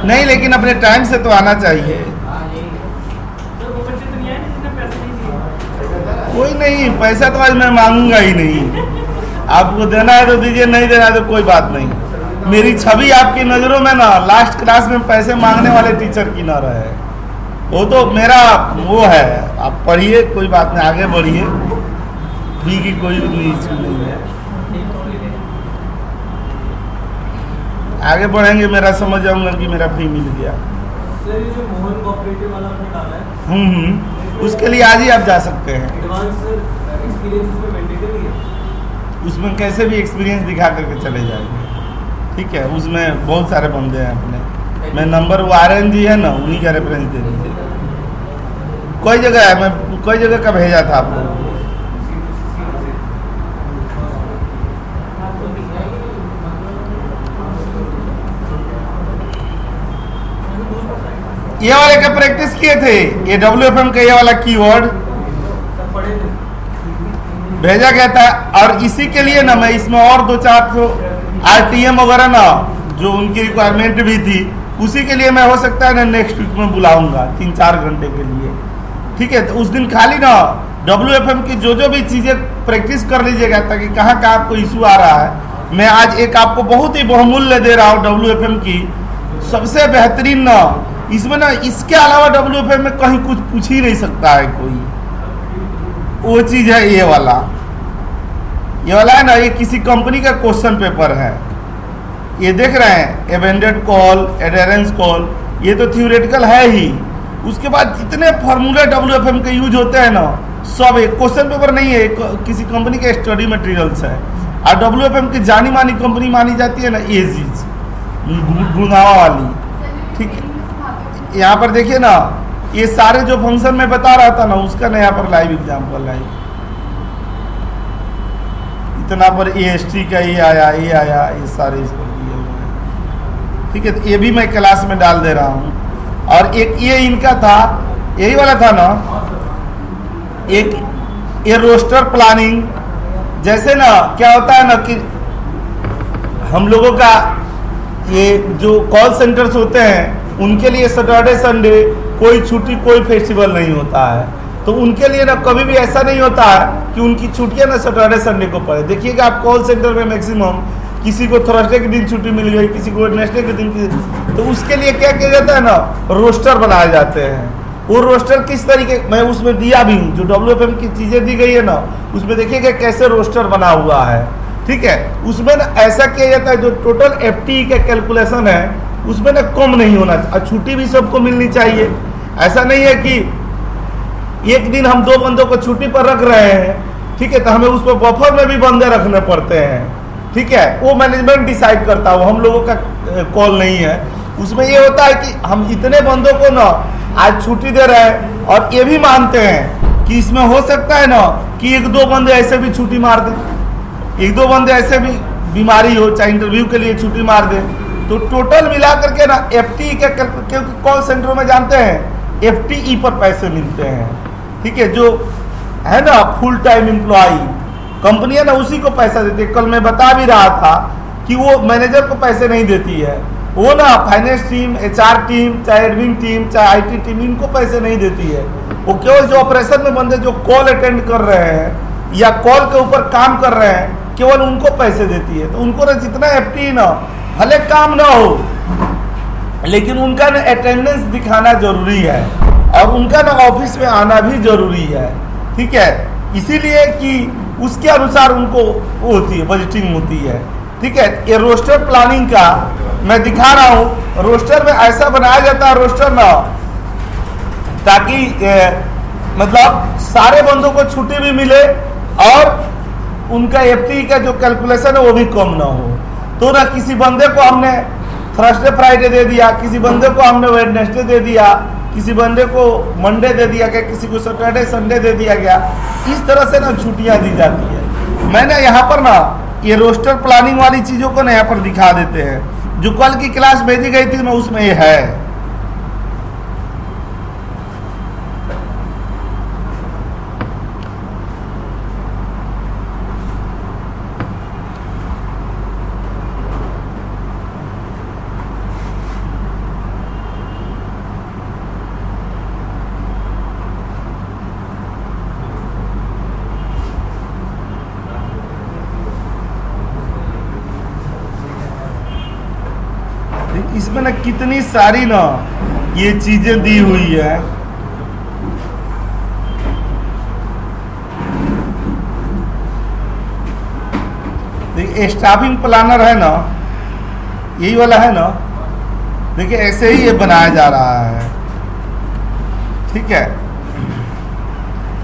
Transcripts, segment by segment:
नहीं, लेकिन अपने टाइम से तो आना चाहिए। कोई नहीं, पैसा तो आज मैं मांगूंगा ही नहीं। आपको देना है तो दीजिए, नहीं देना है तो कोई बात नहीं। मेरी छवि आपकी नज़रों में ना लास्ट क्लास में पैसे मांगने वाले टीचर की ना रहे। वो तो मेरा वो है। आप पढ़िए, कोई बात नहीं, आगे बढ़िए। फी की कोई इशू नहीं है, आगे बढ़ेंगे। मेरा समझ जाऊंगा कि मेरा फी मिल गया। सर, ये जो मोहन कोऑपरेटिव वाला आपने डाला है, उसके लिए आज ही आप जा सकते हैं। एडवांस एक्सपीरियंस उसमें मैंडेटरी है? उसमें कैसे भी एक्सपीरियंस दिखा करके चले जाएंगे, ठीक है। उसमें बहुत सारे बंदे हैं अपने। मैं नंबर वो आर्यन जी है ना, उन्हीं का रेफरेंस दे दीजिए। कोई जगह है, मैं कोई जगह का भेजा था आपको। ये वाले का प्रैक्टिस किए थे, ये WFM का ये वाला कीवर्ड भेजा गया था। और इसी के लिए ना मैं इसमें और 2-4 तो RTM वगैरह ना जो उनकी रिक्वायरमेंट भी थी, उसी के लिए मैं हो सकता है ना नेक्स्ट वीक में बुलाऊंगा 3-4 घंटे के लिए, ठीक है। तो उस दिन खाली ना WFM की जो भी चीज़ें प्रैक्टिस कर लीजिएगा, ताकि कहाँ कहाँ आपको इशू आ रहा है। मैं आज एक आपको बहुत ही बहुमूल्य दे रहा हूँ WFM की सबसे बेहतरीन ना, इसमें ना इसके अलावा WFM में कहीं कुछ पूछ ही नहीं सकता है कोई। वो चीज़ है ये वाला है ना, ये किसी कंपनी का क्वेश्चन पेपर है। ये देख रहे हैं, एबेंडेड कॉल, एडेरेंस कॉल, ये तो थ्योरेटिकल है ही। उसके बाद जितने फार्मूले WFM के यूज होते हैं ना, सब एक क्वेश्चन पेपर नहीं है, किसी कंपनी के स्टडी मटेरियल्स है। और WFM की जानी मानी कंपनी मानी जाती है ना एजीज, गुड़गांव वाली, ठीक है। यहाँ पर देखिए ना, ये सारे जो फंक्शन में बता रहा था ना, उसका ना यहाँ पर लाइव एग्जाम्पल है। इतना पर AST का ये आया, ये सारे इस पर दिए हुए हैं, ठीक है। तो ये भी मैं क्लास में डाल दे रहा हूँ। और एक ये इनका था, यही वाला था ना, एक ये रोस्टर प्लानिंग। जैसे ना क्या होता है ना कि हम लोगों का ये जो कॉल सेंटर्स होते हैं, उनके लिए सैटरडे संडे कोई छुट्टी, कोई फेस्टिवल नहीं होता है। तो उनके लिए ना कभी भी ऐसा नहीं होता है कि उनकी छुट्टियां ना सैटरडे संडे को पड़े। देखिएगा आप कॉल सेंटर में मैक्सिमम किसी को थर्सडे के दिन छुट्टी मिल गई, किसी को वेडनेसडे के दिन तो उसके लिए क्या किया जाता है ना, रोस्टर बनाए जाते हैं। वो रोस्टर किस तरीके, मैं उसमें दिया भी हूँ, जो WFM की चीज़ें दी गई है ना, उसमें देखिएगा कैसे रोस्टर बना हुआ है, ठीक है। उसमें ना ऐसा किया जाता है, जो टोटल FTE का कैलकुलेशन है उसमें ना कम नहीं होना चाहिए, और छुट्टी भी सबको मिलनी चाहिए। ऐसा नहीं है कि एक दिन हम 2 बंदों को छुट्टी पर रख रहे हैं, ठीक है, तो हमें उस पर बफर में भी बंदे रखने पड़ते हैं, ठीक है। वो मैनेजमेंट डिसाइड करता है, वो हम लोगों का कॉल नहीं है। उसमें ये होता है कि हम इतने बंदों को ना आज छुट्टी दे रहे हैं, और ये भी मानते हैं कि इसमें हो सकता है ना कि 1-2 बंदे ऐसे भी छुट्टी मार दें, 1-2 बंदे ऐसे भी बीमारी हो, चाहे इंटरव्यू के लिए छुट्टी मार दें। तो टोटल मिला करके ना FTE के, क्योंकि कॉल सेंटरों में जानते हैं FTE पर पैसे मिलते हैं, ठीक है। जो है ना फुल टाइम एम्प्लॉई कंपनियां ना उसी को पैसा देती है। कल मैं बता भी रहा था कि वो मैनेजर को पैसे नहीं देती है, वो ना फाइनेंस टीम, HR टीम, चाहे एडमिन टीम, चाहे IT टीम, इनको पैसे नहीं देती है। वो केवल जो ऑपरेशन में बंदे जो कॉल अटेंड कर रहे हैं या कॉल के ऊपर काम कर रहे हैं, केवल उनको पैसे देती है। तो उनको ना जितना FTE ना भले काम ना हो, लेकिन उनका ना अटेंडेंस दिखाना जरूरी है, और उनका ना ऑफिस में आना भी जरूरी है, ठीक है। इसीलिए कि उसके अनुसार उनको वो होती है, बजटिंग होती है, ठीक है। ये रोस्टर प्लानिंग का मैं दिखा रहा हूँ। रोस्टर में ऐसा बनाया जाता है रोस्टर ना, ताकि मतलब सारे बंदों को छुट्टी भी मिले और उनका FTE का जो कैलकुलेशन है वो भी कम ना हो। तो ना किसी बंदे को हमने थर्सडे फ्राइडे दे दिया, किसी बंदे को हमने वेडनेसडे दे दिया, किसी बंदे को मंडे दे दिया गया, किसी को सैटरडे संडे दे दिया गया। इस तरह से ना छुट्टियां दी जाती है। मैंने यहाँ पर ना ये रोस्टर प्लानिंग वाली चीज़ों को ना यहाँ पर दिखा देते हैं। जो कल की क्लास भेजी गई थी ना उसमें ये है। इसमें ना कितनी सारी ना ये चीजें दी हुई है। देखिए स्टाफिंग प्लानर है ना, यही वाला है ना, देखिए ऐसे ही ये बनाया जा रहा है। ठीक है,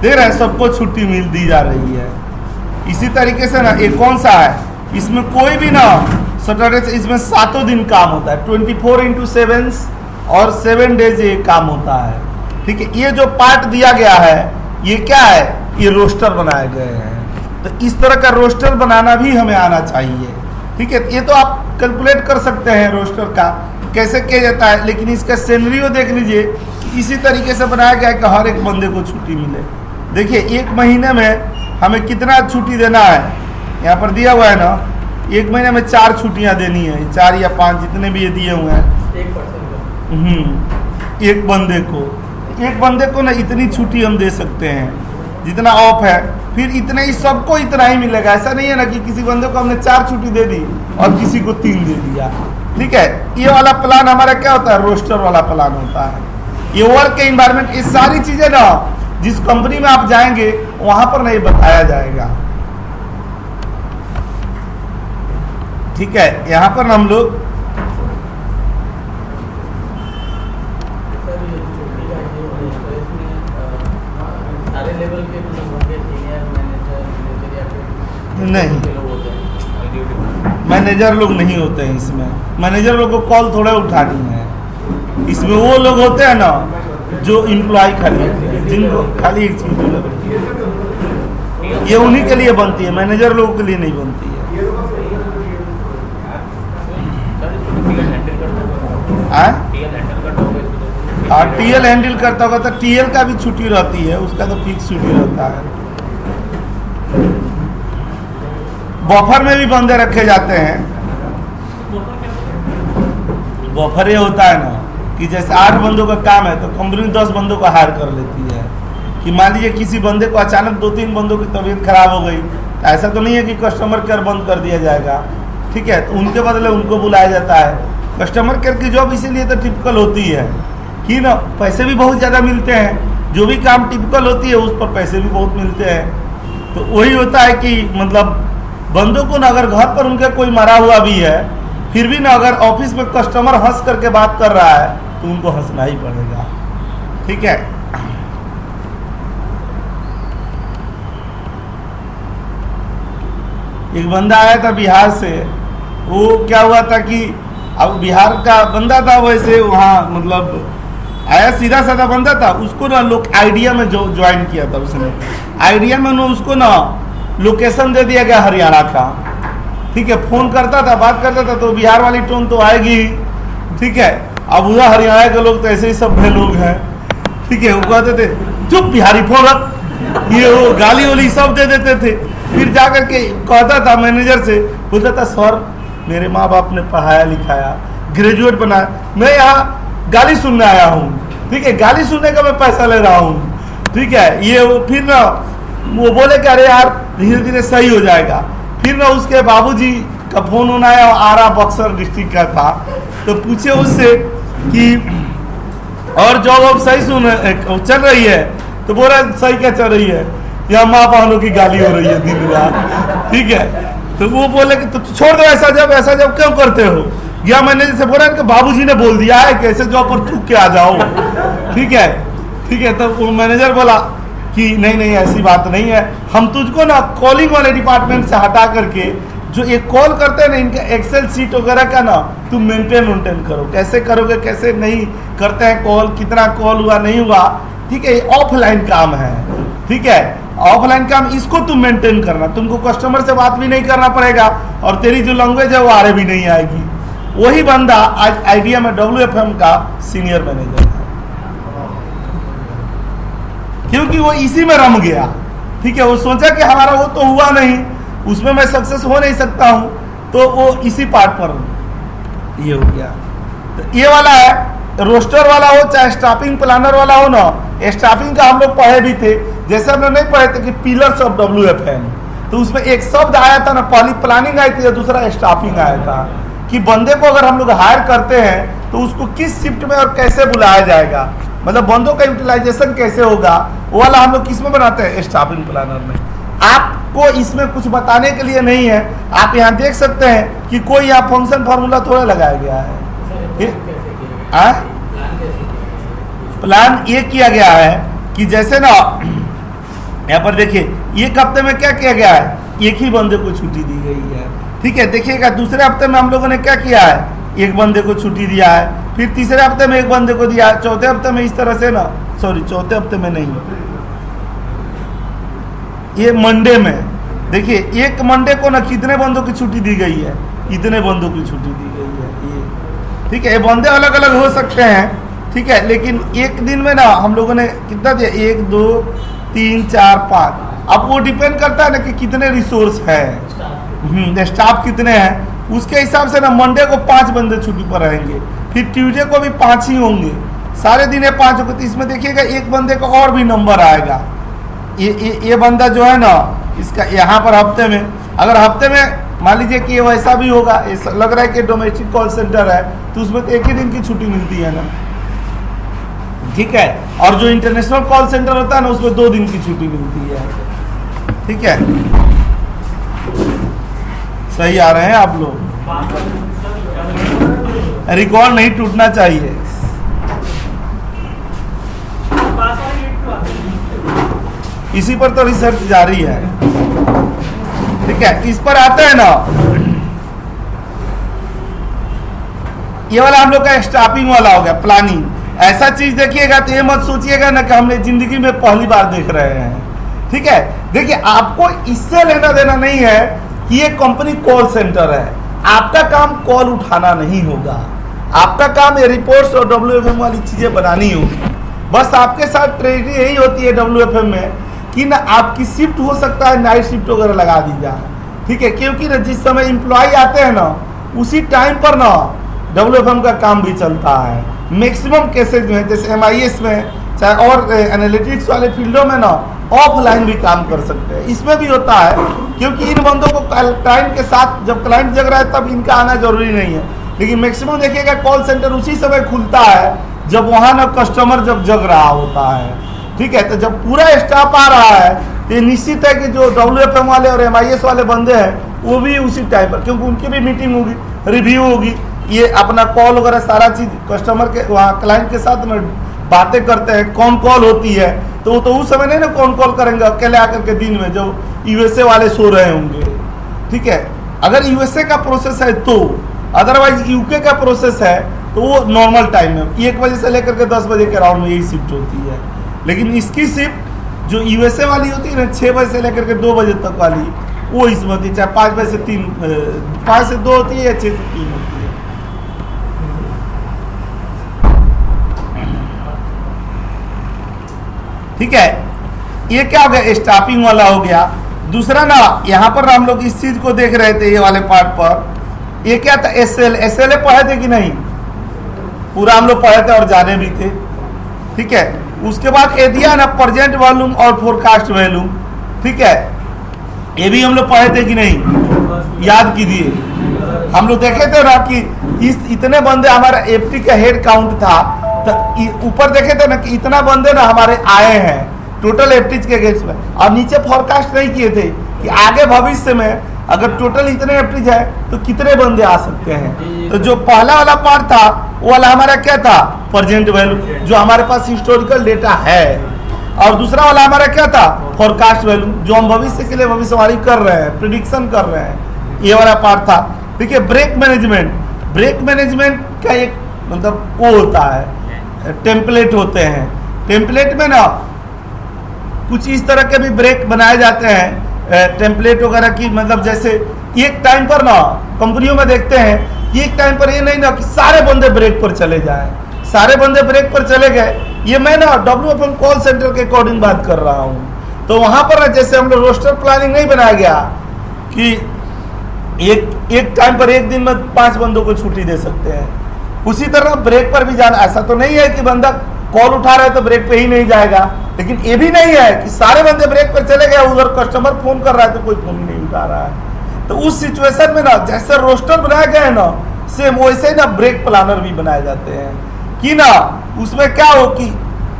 देख रहे हैं सबको छुट्टी मिल दी जा रही है। इसी तरीके से ना एक कौन सा है, इसमें कोई भी ना सैटरडे से, इसमें 7 दिन काम होता है, 24/7 और 7 डेज ये काम होता है। ठीक है, ये जो पार्ट दिया गया है ये क्या है, ये रोस्टर बनाए गए हैं। तो इस तरह का रोस्टर बनाना भी हमें आना चाहिए। ठीक है, ये तो आप कैलकुलेट कर सकते हैं रोस्टर का कैसे किया जाता है, लेकिन इसका सिनेरियो देख लीजिए कि इसी तरीके से बनाया गया है कि हर एक बंदे को छुट्टी मिले। देखिए 1 महीने में हमें कितना छुट्टी देना है, यहाँ पर दिया हुआ है ना, 1 महीने में 4 छुट्टियाँ देनी है, 4 या 5 जितने भी ये दिए हुए हैं। 1% एक बंदे को ना इतनी छुट्टी हम दे सकते हैं जितना ऑफ है, फिर इतने ही सबको इतना ही मिलेगा। ऐसा नहीं है ना कि किसी बंदे को हमने 4 छुट्टी दे दी और किसी को 3 दे दिया। ठीक है, ये वाला प्लान हमारा क्या होता है, रोस्टर वाला प्लान होता है। ये वर्क के इन्वायरमेंट, ये सारी चीजें ना जिस कंपनी में आप जाएंगे वहां पर नहीं बताया जाएगा। ठीक है, यहाँ पर हम लोग सारे लेवल के सीनियर मैनेजर नहीं, मैनेजर लोग नहीं होते हैं इसमें। मैनेजर लोग को कॉल थोड़ा उठानी है। इसमें वो लोग होते हैं ना जो इम्प्लॉय खाली होते हैं, जिनको खाली एक चीज लगती है, ये उन्हीं के लिए बनती है, मैनेजर लोगों के लिए नहीं बनती है। टीएल हैंडल करता होगा तो टीएल का भी छुट्टी रहती है, उसका तो फिक्स छुट्टी रहता है। बफर में भी बंदे रखे जाते हैं। बफर ये होता है ना कि जैसे 8 बंदों का काम है तो कंपनी 10 बंदों को हायर कर लेती है। कि मान लीजिए किसी बंदे को अचानक 2-3 बंदों की तबीयत खराब हो गई, ऐसा तो नहीं है कि कस्टमर केयर बंद कर दिया जाएगा। ठीक है, तो उनके बदले उनको बुलाया जाता है। कस्टमर केयर की जॉब इसीलिए तो टिपिकल होती है कि ना पैसे भी बहुत ज़्यादा मिलते हैं। जो भी काम टिपिकल होती है उस पर पैसे भी बहुत मिलते हैं। तो वही होता है कि मतलब बंदों को ना अगर घर पर उनके कोई मरा हुआ भी है, फिर भी ना अगर ऑफिस में कस्टमर हंस करके बात कर रहा है तो उनको हंसना ही पड़ेगा। ठीक है, एक बंदा आया था बिहार से, वो क्या हुआ था कि अब बिहार का बंदा था, वैसे वहाँ मतलब आया सीधा साधा बंदा था, उसको ना लोग आइडिया में ज्वाइन किया था। उसने आइडिया में उसको ना लोकेशन दे दिया गया हरियाणा का। ठीक है, फोन करता था, बात करता था तो बिहार वाली टोन तो आएगी ही। ठीक है, अब उधर हरियाणा के लोग तो ऐसे ही सभ्य लोग हैं। ठीक है, वो कहते थे चुप बिहारी फोन रख, ये वो गाली वाली सब दे देते थे। फिर जा करके कहता था मैनेजर से, बोलता था सर मेरे माँ बाप ने पढ़ाया लिखाया, ग्रेजुएट बनाया, मैं यहाँ गाली सुनने आया हूँ। ठीक है, गाली सुनने का मैं पैसा ले रहा हूँ। ठीक है, ये वो फिर ना वो बोले कि अरे यार धीरे धीरे सही हो जाएगा। फिर ना उसके बाबूजी का फोन आया, आरा बक्सर डिस्ट्रिक्ट का था, तो पूछे उससे कि और जॉब अब सही चल रही है? तो बोला सही क्या चल रही है, या माँ बहनों की गाली हो रही है दिन रात। ठीक है, तो वो बोले कि तो छोड़ दो ऐसा जब क्यों करते हो। या मैनेजर से बोला कि बाबूजी ने बोल दिया है कि ऐसे जॉब पर थूक के आ जाओ। ठीक है, तो वो मैनेजर बोला कि नहीं ऐसी बात नहीं है, हम तुझको ना कॉलिंग वाले डिपार्टमेंट से हटा करके जो एक कॉल करते हैं ना, इनका एक्सेल सीट वगैरह का ना तुम मेंटेन करो। कैसे करोगे, कैसे नहीं करते हैं कॉल, कितना कॉल हुआ नहीं हुआ। ठीक है, ऑफलाइन काम है। ठीक है, ऑफलाइन काम इसको तुम मेंटेन करना, तुमको कस्टमर से बात भी नहीं करना पड़ेगा और तेरी जो लैंग्वेज है वो आरे भी नहीं आएगी। वही बंदा आज आइडिया में WFM का सीनियर मैनेजर है, क्योंकि वो इसी में रम गया। ठीक है, वो सोचा कि हमारा वो तो हुआ नहीं, उसमें मैं सक्सेस हो नहीं सकता हूं, तो वो इसी पार्ट पर ये हो गया। तो ये वाला है रोस्टर वाला हो चाहे स्टाफिंग प्लानर वाला हो ना, स्टाफिंग का हम लोग पढ़े भी थे। जैसे हम लोग नहीं पढ़े थे कि पिलर्स ऑफ WFM, तो उसमें एक शब्द आया था ना, पहली प्लानिंग आई थी और दूसरा स्टाफिंग आया था, कि बंदे को अगर हम लोग हायर करते हैं तो उसको किस शिफ्ट में और कैसे बुलाया जाएगा, मतलब बंदों का यूटिलाइजेशन कैसे होगा, वो वाला हम लोग किस में बनाते हैं, स्टाफिंग प्लानर में। आपको इसमें कुछ बताने के लिए नहीं है, आप यहाँ देख सकते हैं कि कोई यहाँ फंक्शन फार्मूला थोड़ा लगाया गया है। प्लान ये किया गया है कि जैसे ना यहाँ पर देखिए, एक हफ्ते में क्या किया गया है, एक ही बंदे को छुट्टी दी गई है। ठीक है, देखिएगा दूसरे हफ्ते में हम लोगों ने क्या किया है, एक बंदे को छुट्टी दिया है, फिर तीसरे हफ्ते में एक बंदे को दिया है, चौथे हफ्ते में इस तरह से ना, सॉरी चौथे हफ्ते में नहीं, ये मंडे में देखिए, एक मंडे को ना कितने बंदों की छुट्टी दी गई है, इतने बंदों की छुट्टी दी गई है ये। ठीक है, ये बंदे अलग अलग हो सकते हैं, ठीक है, लेकिन एक दिन में ना हम लोगों ने कितना दिया, 1 2 3 4 5, अब वो डिपेंड करता है ना कि कितने रिसोर्स है, स्टाफ कितने हैं, उसके हिसाब से ना मंडे को 5 बंदे छुट्टी पर रहेंगे, फिर ट्यूसडे को भी 5 ही होंगे, सारे दिन ये 5 होंगे। तो इसमें देखिएगा एक बंदे का और भी नंबर आएगा, ये बंदा जो है ना, इसका यहाँ पर हफ्ते में, अगर हफ्ते में मान लीजिए कि ये वैसा भी होगा, लग रहा है कि डोमेस्टिक कॉल सेंटर है, तो उसमें तो एक ही दिन की छुट्टी मिलती है ना। ठीक है, और जो इंटरनेशनल कॉल सेंटर होता है ना, उसमें 2 दिन की छुट्टी मिलती है। ठीक है, सही आ रहे हैं आप लोग, रिकॉर्ड नहीं टूटना चाहिए। इसी पर तो रिसर्च जारी है। ठीक है, इस पर आते हैं ना, ये वाला हम लोग का स्टाफिंग वाला हो गया, प्लानिंग। ऐसा चीज देखिएगा तो ये मत सोचिएगा ना कि हमने जिंदगी में पहली बार देख रहे हैं। ठीक है, देखिए आपको इससे लेना देना नहीं है कि ये कंपनी कॉल सेंटर है, आपका काम कॉल उठाना नहीं होगा, आपका काम ये रिपोर्ट्स और WFM वाली चीजें बनानी होगी। बस आपके साथ ट्रेनिंग यही होती है WFM में कि ना आपकी शिफ्ट हो सकता है नाइट शिफ्ट वगैरह लगा दी जाए। ठीक है, क्योंकि ना जिस समय एम्प्लॉय आते हैं ना, उसी टाइम पर ना WFM का काम भी चलता है। मैक्सिमम केसेज में, जैसे MIS में चाहे और एनालिटिक्स वाले फील्डों में ना ऑफलाइन भी काम कर सकते हैं। इसमें भी होता है, क्योंकि इन बंदों को क्लाइंट के साथ, जब क्लाइंट जग रहा है तब इनका आना जरूरी नहीं है, लेकिन मैक्सिमम देखिएगा कॉल सेंटर उसी समय खुलता है जब वहाँ ना कस्टमर जब जग रहा होता है। ठीक है, तो जब पूरा स्टाफ आ रहा है तो ये निश्चित है कि जो WFM वाले और MIS वाले बंदे हैं वो भी उसी टाइम पर, क्योंकि उनकी भी मीटिंग होगी, रिव्यू होगी, ये अपना कॉल वगैरह सारा चीज कस्टमर के वहाँ क्लाइंट के साथ में बातें करते हैं, कौन कॉल होती है, तो वो तो उस समय नहीं ना कौन कॉल करेंगे अकेले आकर के दिन में, जब USA वाले सो रहे होंगे। ठीक है, अगर USA का प्रोसेस है तो, अदरवाइज UK का प्रोसेस है तो वो नॉर्मल टाइम में 1 बजे से लेकर के 10 बजे के अराउंड में यही शिफ्ट होती है। लेकिन इसकी शिफ्ट जो USA वाली होती है ना, 6 बजे से लेकर के 2 बजे तक वाली, वो इसमें होती है, चाहे 5 बजे से 3, 5 से 2 होती है या 6 से 3 होती है। ठीक है, ये क्या हो गया, स्टाफिंग वाला हो गया। दूसरा ना, यहाँ पर हम लोग इस चीज को देख रहे थे, ये वाले पार्ट पर, ये क्या था, SLA पढ़े थे कि नहीं, पूरा हम लोग पढ़े थे और जाने भी थे। ठीक है, उसके बाद ये दिया ना प्रेजेंट वॉल्यूम और फोरकास्ट वॉल्यूम। ठीक है, ये भी हम लोग पढ़े थे कि नहीं, याद कीजिए। हम लोग देखे थे ना कि इतने बंदे, हमारा FT का हेड काउंट था, तो ऊपर देखे थे ना कि इतना बंदे ना हमारे आए हैं टोटल FT के केस में, और नीचे फोरकास्ट नहीं किए थे कि आगे भविष्य में अगर टोटल इतने FT है तो कितने बंदे आ सकते हैं। तो जो पहला वाला पार्ट था वो वाला हमारा क्या था, प्रेजेंट वैल्यू, जो हमारे पास हिस्टोरिकल डेटा है, और दूसरा वाला हमारा क्या था, फोरकास्ट वैल्यू, जो हम भविष्य के लिए भविष्यवाणी कर रहे हैं, प्रिडिक्शन कर रहे हैं, ये वाला पार्ट था। देखिए ब्रेक मैनेजमेंट का एक मतलब वो होता है, टेम्पलेट होते हैं, टेम्पलेट में ना कुछ इस तरह के भी ब्रेक बनाए जाते हैं, टेम्पलेट वगैरह की, मतलब जैसे एक टाइम पर ना कंपनियों में देखते हैं एक टाइम पर ये नहीं ना कि सारे बंदे ब्रेक पर चले जाए, सारे बंदे ब्रेक पर चले गए। ये मैं ना WFM कॉल सेंटर के अकॉर्डिंग बात कर रहा हूँ। तो वहां पर ना जैसे हम लोग रोस्टर प्लानिंग नहीं बनाया गया कि एक टाइम पर एक दिन में 5 बंदों को छुट्टी दे सकते हैं, उसी तरह ब्रेक पर भी जाना। ऐसा तो नहीं है कि बंदा कॉल उठा रहा है तो ब्रेक पे ही नहीं जाएगा, लेकिन ये भी नहीं है कि सारे बंदे ब्रेक पर चले गए, उधर कस्टमर फोन कर रहा है तो कोई फोन ही नहीं उठा रहा है। तो उस सिचुएशन में ना जैसे रोस्टर बनाया गया है ना, सेम वैसे ही ना ब्रेक प्लानर भी बनाए जाते हैं कि ना उसमें क्या हो कि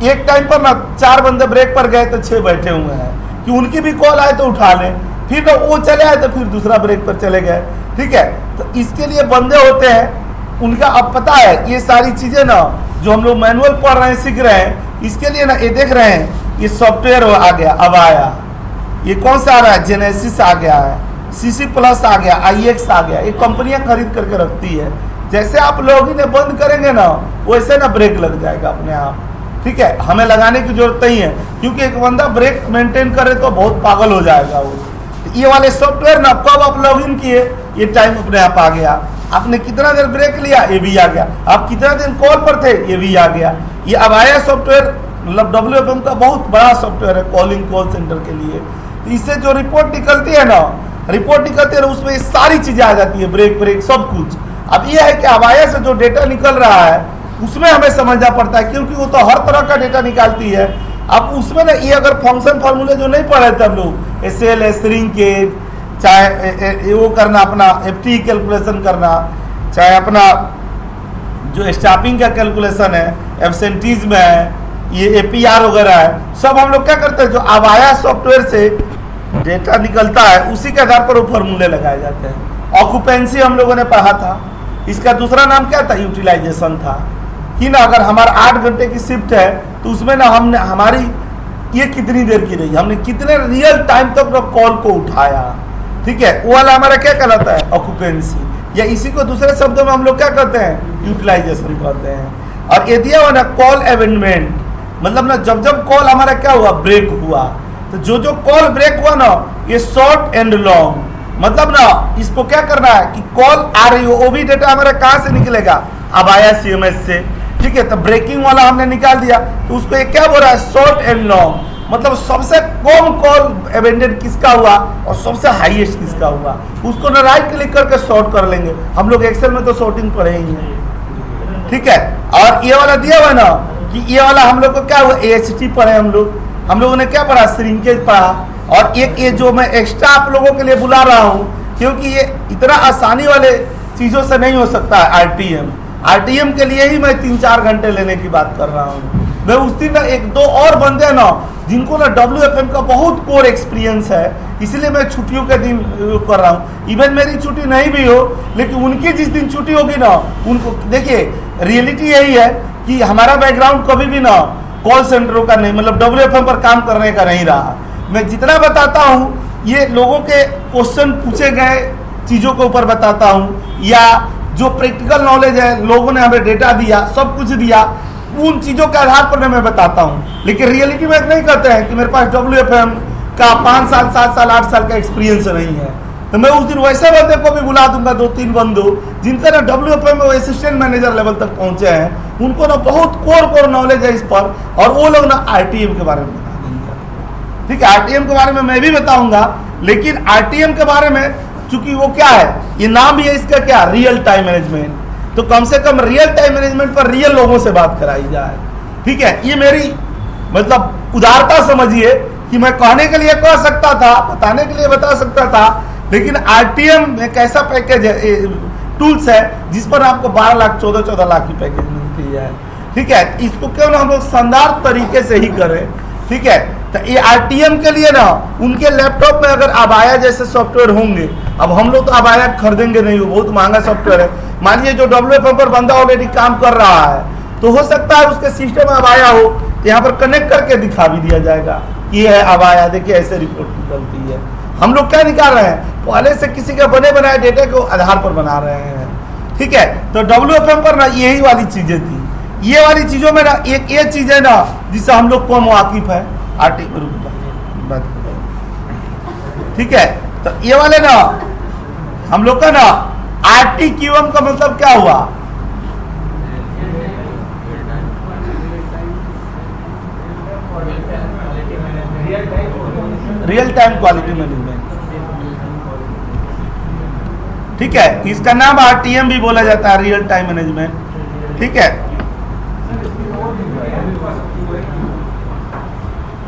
एक टाइम पर ना 4 बंदे ब्रेक पर गए तो 6 बैठे हुए हैं कि उनकी भी कॉल आए तो उठा लें, फिर ना वो चले आए तो फिर दूसरा ब्रेक पर चले गए। ठीक है, तो इसके लिए बंदे होते हैं, उनका अब पता है ये सारी चीजें ना जो हम लोग मैनुअल पढ़ रहे हैं, सीख रहे हैं, इसके लिए ना ये देख रहे हैं ये सॉफ्टवेयर आ गया, अब आया ये कौन सा आ रहा है, जेनेसिस आ गया है, CC प्लस आ गया, IX आ गया। ये कंपनियां खरीद करके रखती है। जैसे आप लोग इन्हें बंद करेंगे ना वैसे ना ब्रेक लग जाएगा अपने आप। ठीक है, हमें लगाने की जरूरत नहीं है, क्योंकि एक बंदा ब्रेक मेंटेन करे तो बहुत पागल हो जाएगा वो। ये वाले सॉफ्टवेयर ना कब आप लॉगिन किए ये टाइम अपने आप आ गया, आपने कितना देर ब्रेक लिया ये भी आ गया, आप कितना दिन कॉल पर थे ये भी आ गया। ये अब आया सॉफ्टवेयर, मतलब WFM का बहुत बड़ा सॉफ्टवेयर है कॉलिंग कॉल सेंटर के लिए। तो इससे जो रिपोर्ट निकलती है ना, रिपोर्ट निकलती है उसमें सारी चीजें आ जाती है, ब्रेक सब कुछ। अब ये है कि अबाया से जो डेटा निकल रहा है उसमें हमें समझना पड़ता है, क्योंकि वो तो हर तरह का डेटा निकालती है। अब उसमें ना ये अगर फंक्शन फार्मूले जो नहीं पढ़े थे हम लोग, SL स्ट्रिंग के, चाहे वो करना अपना FT कैलकुलेशन करना, चाहे अपना जो स्टाफिंग का कैलकुलेशन है, एब्सेंटीज है, ये APR वगैरह है, सब हम लोग क्या करते हैं जो अबाया सॉफ्टवेयर से डेटा निकलता है उसी के आधार पर वो फार्मूले लगाए जाते हैं। ऑक्यूपेंसी हम लोगों ने पढ़ा था, इसका दूसरा नाम क्या था, यूटिलाइजेशन था। कि ना अगर हमारा 8 घंटे की शिफ्ट है तो उसमें ना हमने हमारी ये कितनी देर की रही, हमने कितने रियल टाइम तक तो कॉल को उठाया। ठीक है, वो वाला हमारा क्या कहलाता है, ऑक्यूपेंसी, या इसी को दूसरे शब्दों में हम लोग क्या कहते हैं, यूटिलाइजेशन कहते हैं। और ये दिया हुआ ना कॉल एवेंटमेंट, मतलब ना जब जब कॉल हमारा क्या हुआ, ब्रेक हुआ, तो जो कॉल ब्रेक हुआ ना ये शॉर्ट एंड लॉन्ग, मतलब ना इसको क्या करना है कि कॉल आ रही हो वो भी डेटा हमारा कहाँ से निकलेगा, अब आया CMS से। ठीक है, तो ब्रेकिंग वाला हमने निकाल दिया, तो उसको ये क्या बोल रहा है, शॉर्ट एंड लॉन्ग, मतलब सबसे कम कॉल एबेंडेंट किसका हुआ और सबसे हाईएस्ट किसका हुआ, उसको ना राइट क्लिक करके सॉर्ट कर लेंगे। हम लोग एक्सेल में तो सॉर्टिंग पढ़े ही हैं। ठीक है, और ये वाला दिया हुआ ना कि ये वाला हम लोग को क्या हुआ, AHT पढ़े हम लोगों ने क्या पढ़ा, श्रिंकेज पढ़ा। और एक ये जो मैं एक्स्ट्रा आप लोगों के लिए बुला रहा हूँ, क्योंकि ये इतना आसानी वाले चीज़ों से नहीं हो सकता है। RTM के लिए ही मैं 3-4 घंटे लेने की बात कर रहा हूँ। मैं उस दिन ना 1-2 और बंदे ना जिनको ना WFM का बहुत कोर एक्सपीरियंस है, इसलिए मैं छुट्टियों के दिन कर रहा हूँ। इवन मेरी छुट्टी नहीं भी हो, लेकिन उनकी जिस दिन छुट्टी होगी ना, उनको देखिए रियलिटी यही है कि हमारा बैकग्राउंड कभी भी ना कॉल सेंटरों का नहीं, मतलब WFM पर काम करने का नहीं रहा। मैं जितना बताता हूँ ये लोगों के क्वेश्चन पूछे गए चीज़ों के ऊपर बताता हूँ, या जो प्रैक्टिकल नॉलेज है, लोगों ने हमें डेटा दिया, सब कुछ दिया, उन चीज़ों के आधार पर मैं बताता हूँ। लेकिन रियलिटी में नहीं कहते हैं कि मेरे पास WFM का 5 साल 7 साल 8 साल का एक्सपीरियंस नहीं है। तो मैं उस दिन वैसे बंदे को भी बुला दूंगा, 2-3 बंदों जिनका ना WFM में असिस्टेंट मैनेजर लेवल तक पहुंचे हैं, उनको ना बहुत कोर नॉलेज है इस पर, और वो लोग ना RTM के बारे में बता देंगे। ठीक है, RTM के बारे में मैं भी बताऊंगा, लेकिन RTM के बारे में चूंकि वो क्या है, ये नाम भी है इसका क्या, रियल टाइम मैनेजमेंट, तो कम से कम रियल टाइम मैनेजमेंट पर रियल लोगों से बात कराई जाए। ठीक है, ये मेरी मतलब उदारता समझिए कि मैं कहने के लिए कह सकता था, बताने के लिए बता सकता था, लेकिन RTM एक ऐसा पैकेज है, टूल्स है जिस पर आपको 12 लाख 14 लाख की पैकेज मिलती है। ठीक है, इसको क्यों ना हम लोग शानदार तरीके से ही करें। ठीक है, तो ये RTM के लिए ना उनके लैपटॉप में अगर अबाया जैसे सॉफ्टवेयर होंगे, अब हम लोग तो अबाया खरीदेंगे नहीं, वो बहुत महंगा सॉफ्टवेयर है। मान लीजिए जो WFM पर बंदा ऑलरेडी काम कर रहा है, तो हो सकता है उसके सिस्टम में अबाया हो, तो यहाँ पर कनेक्ट करके दिखा भी दिया जाएगा कि ये है अबाया, देखिए ऐसे रिपोर्ट निकलती है। हम लोग क्या निकाल रहे हैं, पहले से किसी के बने बनाए डेटा को आधार पर बना रहे हैं। ठीक है, तो WFM पर ना यही वाली चीजें थी। ये वाली चीजों में ना एक ये चीज है ना जिससे हम लोग कम वाकिफ है, बात करें। ठीक है, तो ये वाले ना हम लोग का ना RTQM का मतलब क्या हुआ? रियल टाइम क्वालिटी मैनेजमेंट, ठीक है। इसका नाम RTM भी बोला जाता है, रियल टाइम मैनेजमेंट, ठीक है।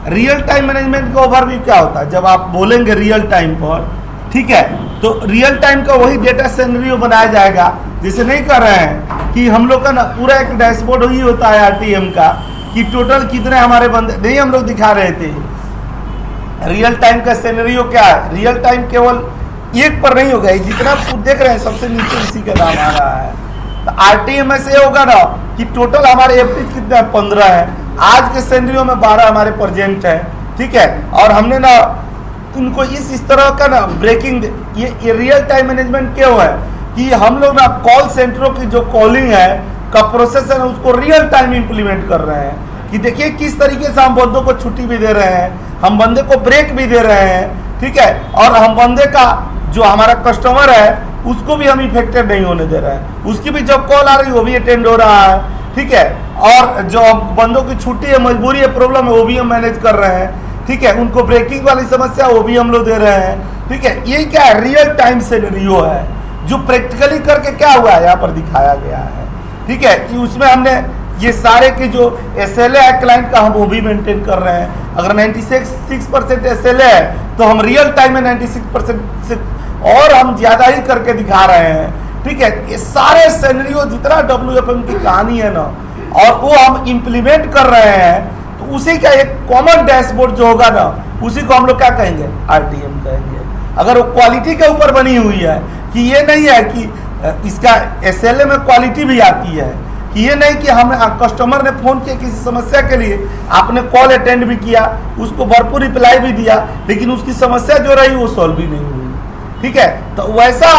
रियल टाइम मैनेजमेंट का ओवरव्यू क्या होता है? जब आप बोलेंगे रियल टाइम पर, ठीक है, तो रियल टाइम का वही डेटा सिनेरियो बनाया जाएगा। जैसे नहीं कर रहे हैं कि हम लोग का ना पूरा एक डैशबोर्ड ही होता है RTM का कि टोटल कितने हमारे बंदे, नहीं हम लोग दिखा रहे थे। रियल टाइम का सिनेरियो क्या है? रियल टाइम केवल एक पर नहीं होगा, जितना आप देख रहे हैं सबसे नीचे इसी का नाम आ रहा है। तो RTM में से होगा ना कि टोटल हमारे एफटीज कितने हैं? 15 है। आज के सिनेरियो में 12 हमारे प्रेजेंट है, ठीक है। और हमने ना उनको इस तरह का ना ब्रेकिंग, ये रियल टाइम मैनेजमेंट क्यों है कि हम लोग ना कॉल सेंटरों की जो कॉलिंग है का प्रोसेस है उसको रियल टाइम इंप्लीमेंट कर रहे हैं कि देखिए किस तरीके से हम बंदों को छुट्टी भी दे रहे हैं, हम बंदे को ब्रेक भी दे रहे हैं, ठीक है। और हम बंदे का जो हमारा कस्टमर है उसको भी हम इफेक्टेड नहीं होने दे रहे हैं, उसकी भी जब कॉल आ रही है वो भी अटेंड हो रहा है, ठीक है। और जो बंदों की छुट्टी है, मजबूरी है, प्रॉब्लम है, वो भी हम मैनेज कर रहे हैं, ठीक है। उनको ब्रेकिंग वाली समस्या वो भी हम लोग दे रहे हैं, ठीक है। ये क्या है? रियल टाइम सिनेरियो है जो प्रैक्टिकली करके क्या हुआ है यहाँ पर दिखाया गया है, ठीक है। कि उसमें हमने ये सारे के जो SLA है क्लाइंट का, हम वो भी मेंटेन कर रहे हैं। अगर 96% SLA है तो हम रियल टाइम में 96% से और हम ज्यादा ही करके दिखा रहे हैं, ठीक है। ये सारे सिनेरियो जितना WFM की कहानी है ना, और वो हम इम्प्लीमेंट कर रहे हैं, तो उसी का एक कॉमन डैशबोर्ड जो होगा ना, उसी को हम लोग क्या कहेंगे? RTM कहेंगे। अगर वो क्वालिटी के ऊपर बनी हुई है कि ये नहीं है कि इसका SLA में क्वालिटी भी आती है, कि ये नहीं कि हम कस्टमर ने फोन किया किसी समस्या के लिए, आपने कॉल अटेंड भी किया, उसको भरपूर रिप्लाई भी दिया, लेकिन उसकी समस्या जो रही वो सॉल्व भी नहीं हुई, ठीक है। तो वैसा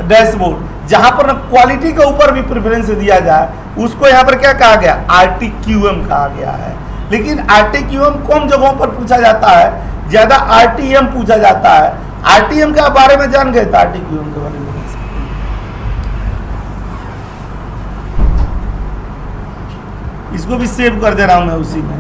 डैशबोर्ड जहां पर क्वालिटी के ऊपर भी प्रेफरेंस दिया जाए, उसको यहाँ पर क्या कहा गया? RTQM कहा गया है। लेकिन RTQM कम जगहों पर पूछा जाता है, ज्यादा RTM पूछा जाता है। RTM के बारे में जान गए? RTQM के बारे में इसको भी सेव कर दे रहा हूं मैं उसी में।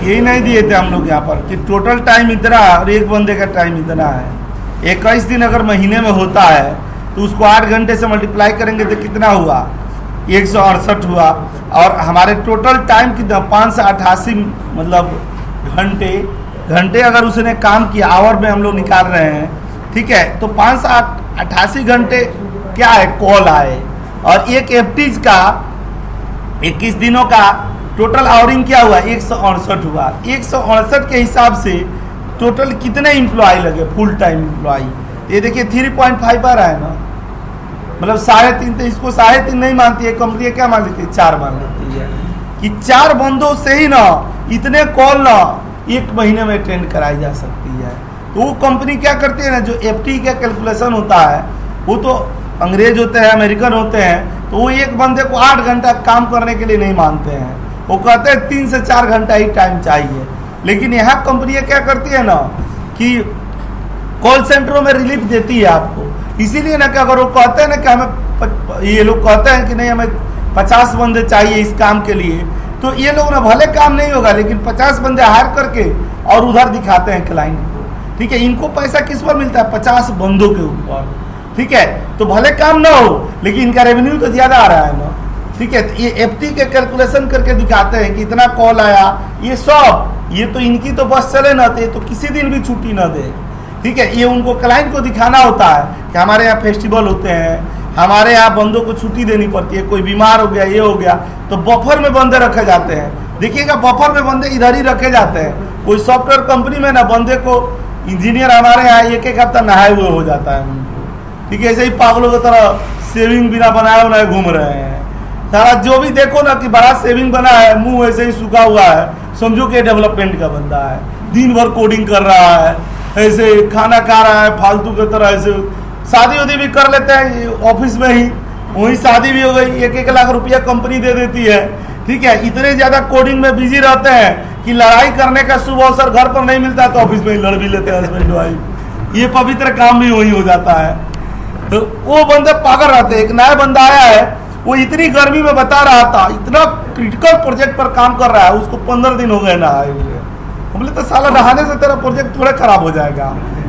यही नहीं दिए थे हम लोग यहाँ पर कि टोटल टाइम इतना और एक बंदे का टाइम इतना है। 21 दिन अगर महीने में होता है तो उसको 8 घंटे से मल्टीप्लाई करेंगे तो कितना हुआ? 168 हुआ। और हमारे टोटल टाइम कितना? 588 मतलब घंटे अगर उसने काम किया, आवर में हम लोग निकाल रहे हैं, ठीक है। तो 588 घंटे क्या है? कॉल आए। और एक एफटीज का 21 दिनों का टोटल आवरिंग क्या हुआ? 168 हुआ। 168 के हिसाब से टोटल कितने इम्प्लॉय लगे? फुल टाइम इम्प्लॉय ये देखिए 3.5 आ रहा है ना, मतलब 3.5। तो इसको 3.5 नहीं मानती है कंपनी, क्या मान लेती है? 4 मान लेती है कि 4 बंदों से ही ना इतने कॉल ना 1 महीने में अटेंड कराई जा सकती है। तो वो कंपनी क्या करती है ना, जो एफटी का कैलकुलेशन होता है, वो तो अंग्रेज होते हैं, अमेरिकन होते हैं, तो वो एक बंदे को 8 घंटा काम करने के लिए नहीं मानते हैं, वो कहते हैं 3 से 4 घंटा ही टाइम चाहिए। लेकिन यहाँ कंपनियाँ क्या करती है ना कि कॉल सेंटरों में रिलीफ देती है आपको, इसीलिए ना कि अगर वो कहते हैं ना कि हमें, ये लोग कहते हैं कि नहीं हमें 50 बंदे चाहिए इस काम के लिए, तो ये लोग ना भले काम नहीं होगा लेकिन 50 बंदे हायर करके और उधर दिखाते हैं क्लाइंट को, ठीक है। इनको पैसा किस पर मिलता है? 50 बंदों के ऊपर, ठीक है। तो भले काम ना हो लेकिन इनका रेवेन्यू तो ज्यादा आ रहा है ना, ठीक है। ये एफटी के कैलकुलेशन करके दिखाते हैं कि इतना कॉल आया, ये सब, ये तो इनकी तो बस चले ना, तो किसी दिन भी छुट्टी ना दे, ठीक है। ये उनको क्लाइंट को दिखाना होता है कि हमारे यहाँ फेस्टिवल होते हैं, हमारे यहाँ बंदों को छुट्टी देनी पड़ती है, कोई बीमार हो गया, ये हो गया, तो बफर में बंदे रखे जाते हैं। देखिएगा बफर में बंदे इधर ही रखे जाते हैं। कोई सॉफ्टवेयर कंपनी में ना बंदे को, इंजीनियर हमारे यहाँ एक एक हफ्ता नहाए हुए हो जाता है उनको, ठीक है। ऐसे ही पागलों की तरह सेविंग बिना बनाए बनाए घूम रहे हैं सारा। जो भी देखो ना कि बड़ा सेविंग बना है, मुंह ऐसे ही सूखा हुआ है, समझो कि डेवलपमेंट का बंदा है, दिन भर कोडिंग कर रहा है, ऐसे खाना खा रहा है फालतू की तरह। ऐसे शादी उदी भी कर लेते हैं ऑफिस में ही, वही शादी भी हो गई, 1-1 लाख रुपया कंपनी दे देती है, ठीक है। इतने ज़्यादा कोडिंग में बिजी रहते हैं कि लड़ाई करने का शुभ अवसर घर पर नहीं मिलता, तो ऑफिस में ही लड़ भी लेते हैं हस्बैंड वाइफ। ये पवित्र काम भी वही हो जाता है। तो वो बंदे पागल रहते हैं। एक नया बंदा आया है, वो इतनी गर्मी में बता रहा था, इतना क्रिटिकल प्रोजेक्ट पर काम कर रहा है, उसको 15 दिन हो गए नहाए हुए। हम बोले तो साला नहाने से तेरा प्रोजेक्ट थोड़ा खराब हो जाएगा,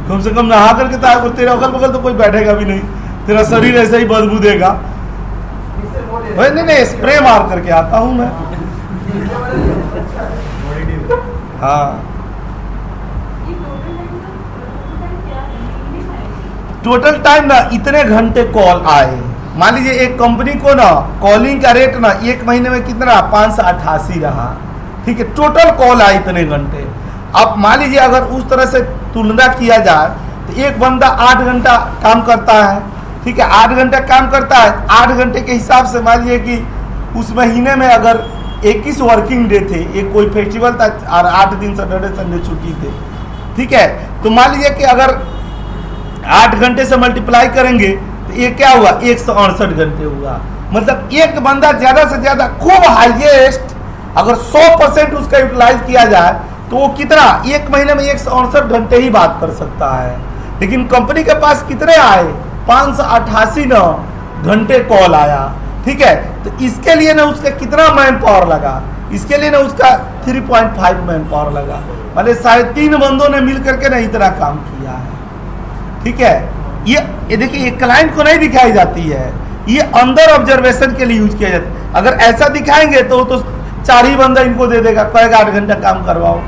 कम से कम नहा करके तो तेरे अगल बगल तो कोई बैठेगा भी नहीं, तेरा शरीर ऐसे ही बदबू देगा। नहीं, स्प्रे मार करके आता हूँ मैं। हाँ, टोटल टाइम ना इतने घंटे कॉल आए। मान लीजिए एक कंपनी को ना कॉलिंग का रेट ना 1 महीने में कितना 588 रहा, ठीक है। टोटल कॉल आए इतने घंटे। अब मान लीजिए अगर उस तरह से तुलना किया जाए तो एक बंदा 8 घंटा काम करता है, ठीक है। 8 घंटा काम करता है, 8 घंटे के हिसाब से मान लीजिए कि उस महीने में अगर 21 वर्किंग डे थे, एक कोई फेस्टिवल था और 8 दिन सैटरडे संडे छुट्टी थे, ठीक है। तो मान लीजिए कि अगर 8 घंटे से मल्टीप्लाई करेंगे तो ये क्या हुआ, 168 घंटे हुआ। मतलब एक बंदा ज़्यादा से ज़्यादा खूब हाईएस्ट अगर 100% उसका यूटिलाइज किया जाए तो वो कितना, एक महीने में 168 घंटे ही बात कर सकता है। लेकिन कंपनी के पास कितने आए, 588 घंटे कॉल आया, ठीक है। तो इसके लिए ना उसका कितना मैन पावर लगा, इसके लिए ना उसका 3.5 मैन पावर लगा, मतलब 3.5 बंदों ने मिल करके ना इतना काम किया है, ठीक है। ये देखिए, ये क्लाइंट को नहीं दिखाई जाती है, ये अंदर ऑब्जर्वेशन के लिए यूज किया जाता है। अगर ऐसा दिखाएंगे तो 4 ही बंदा इनको दे देगा, कहेगा 8 घंटा काम करवाओ,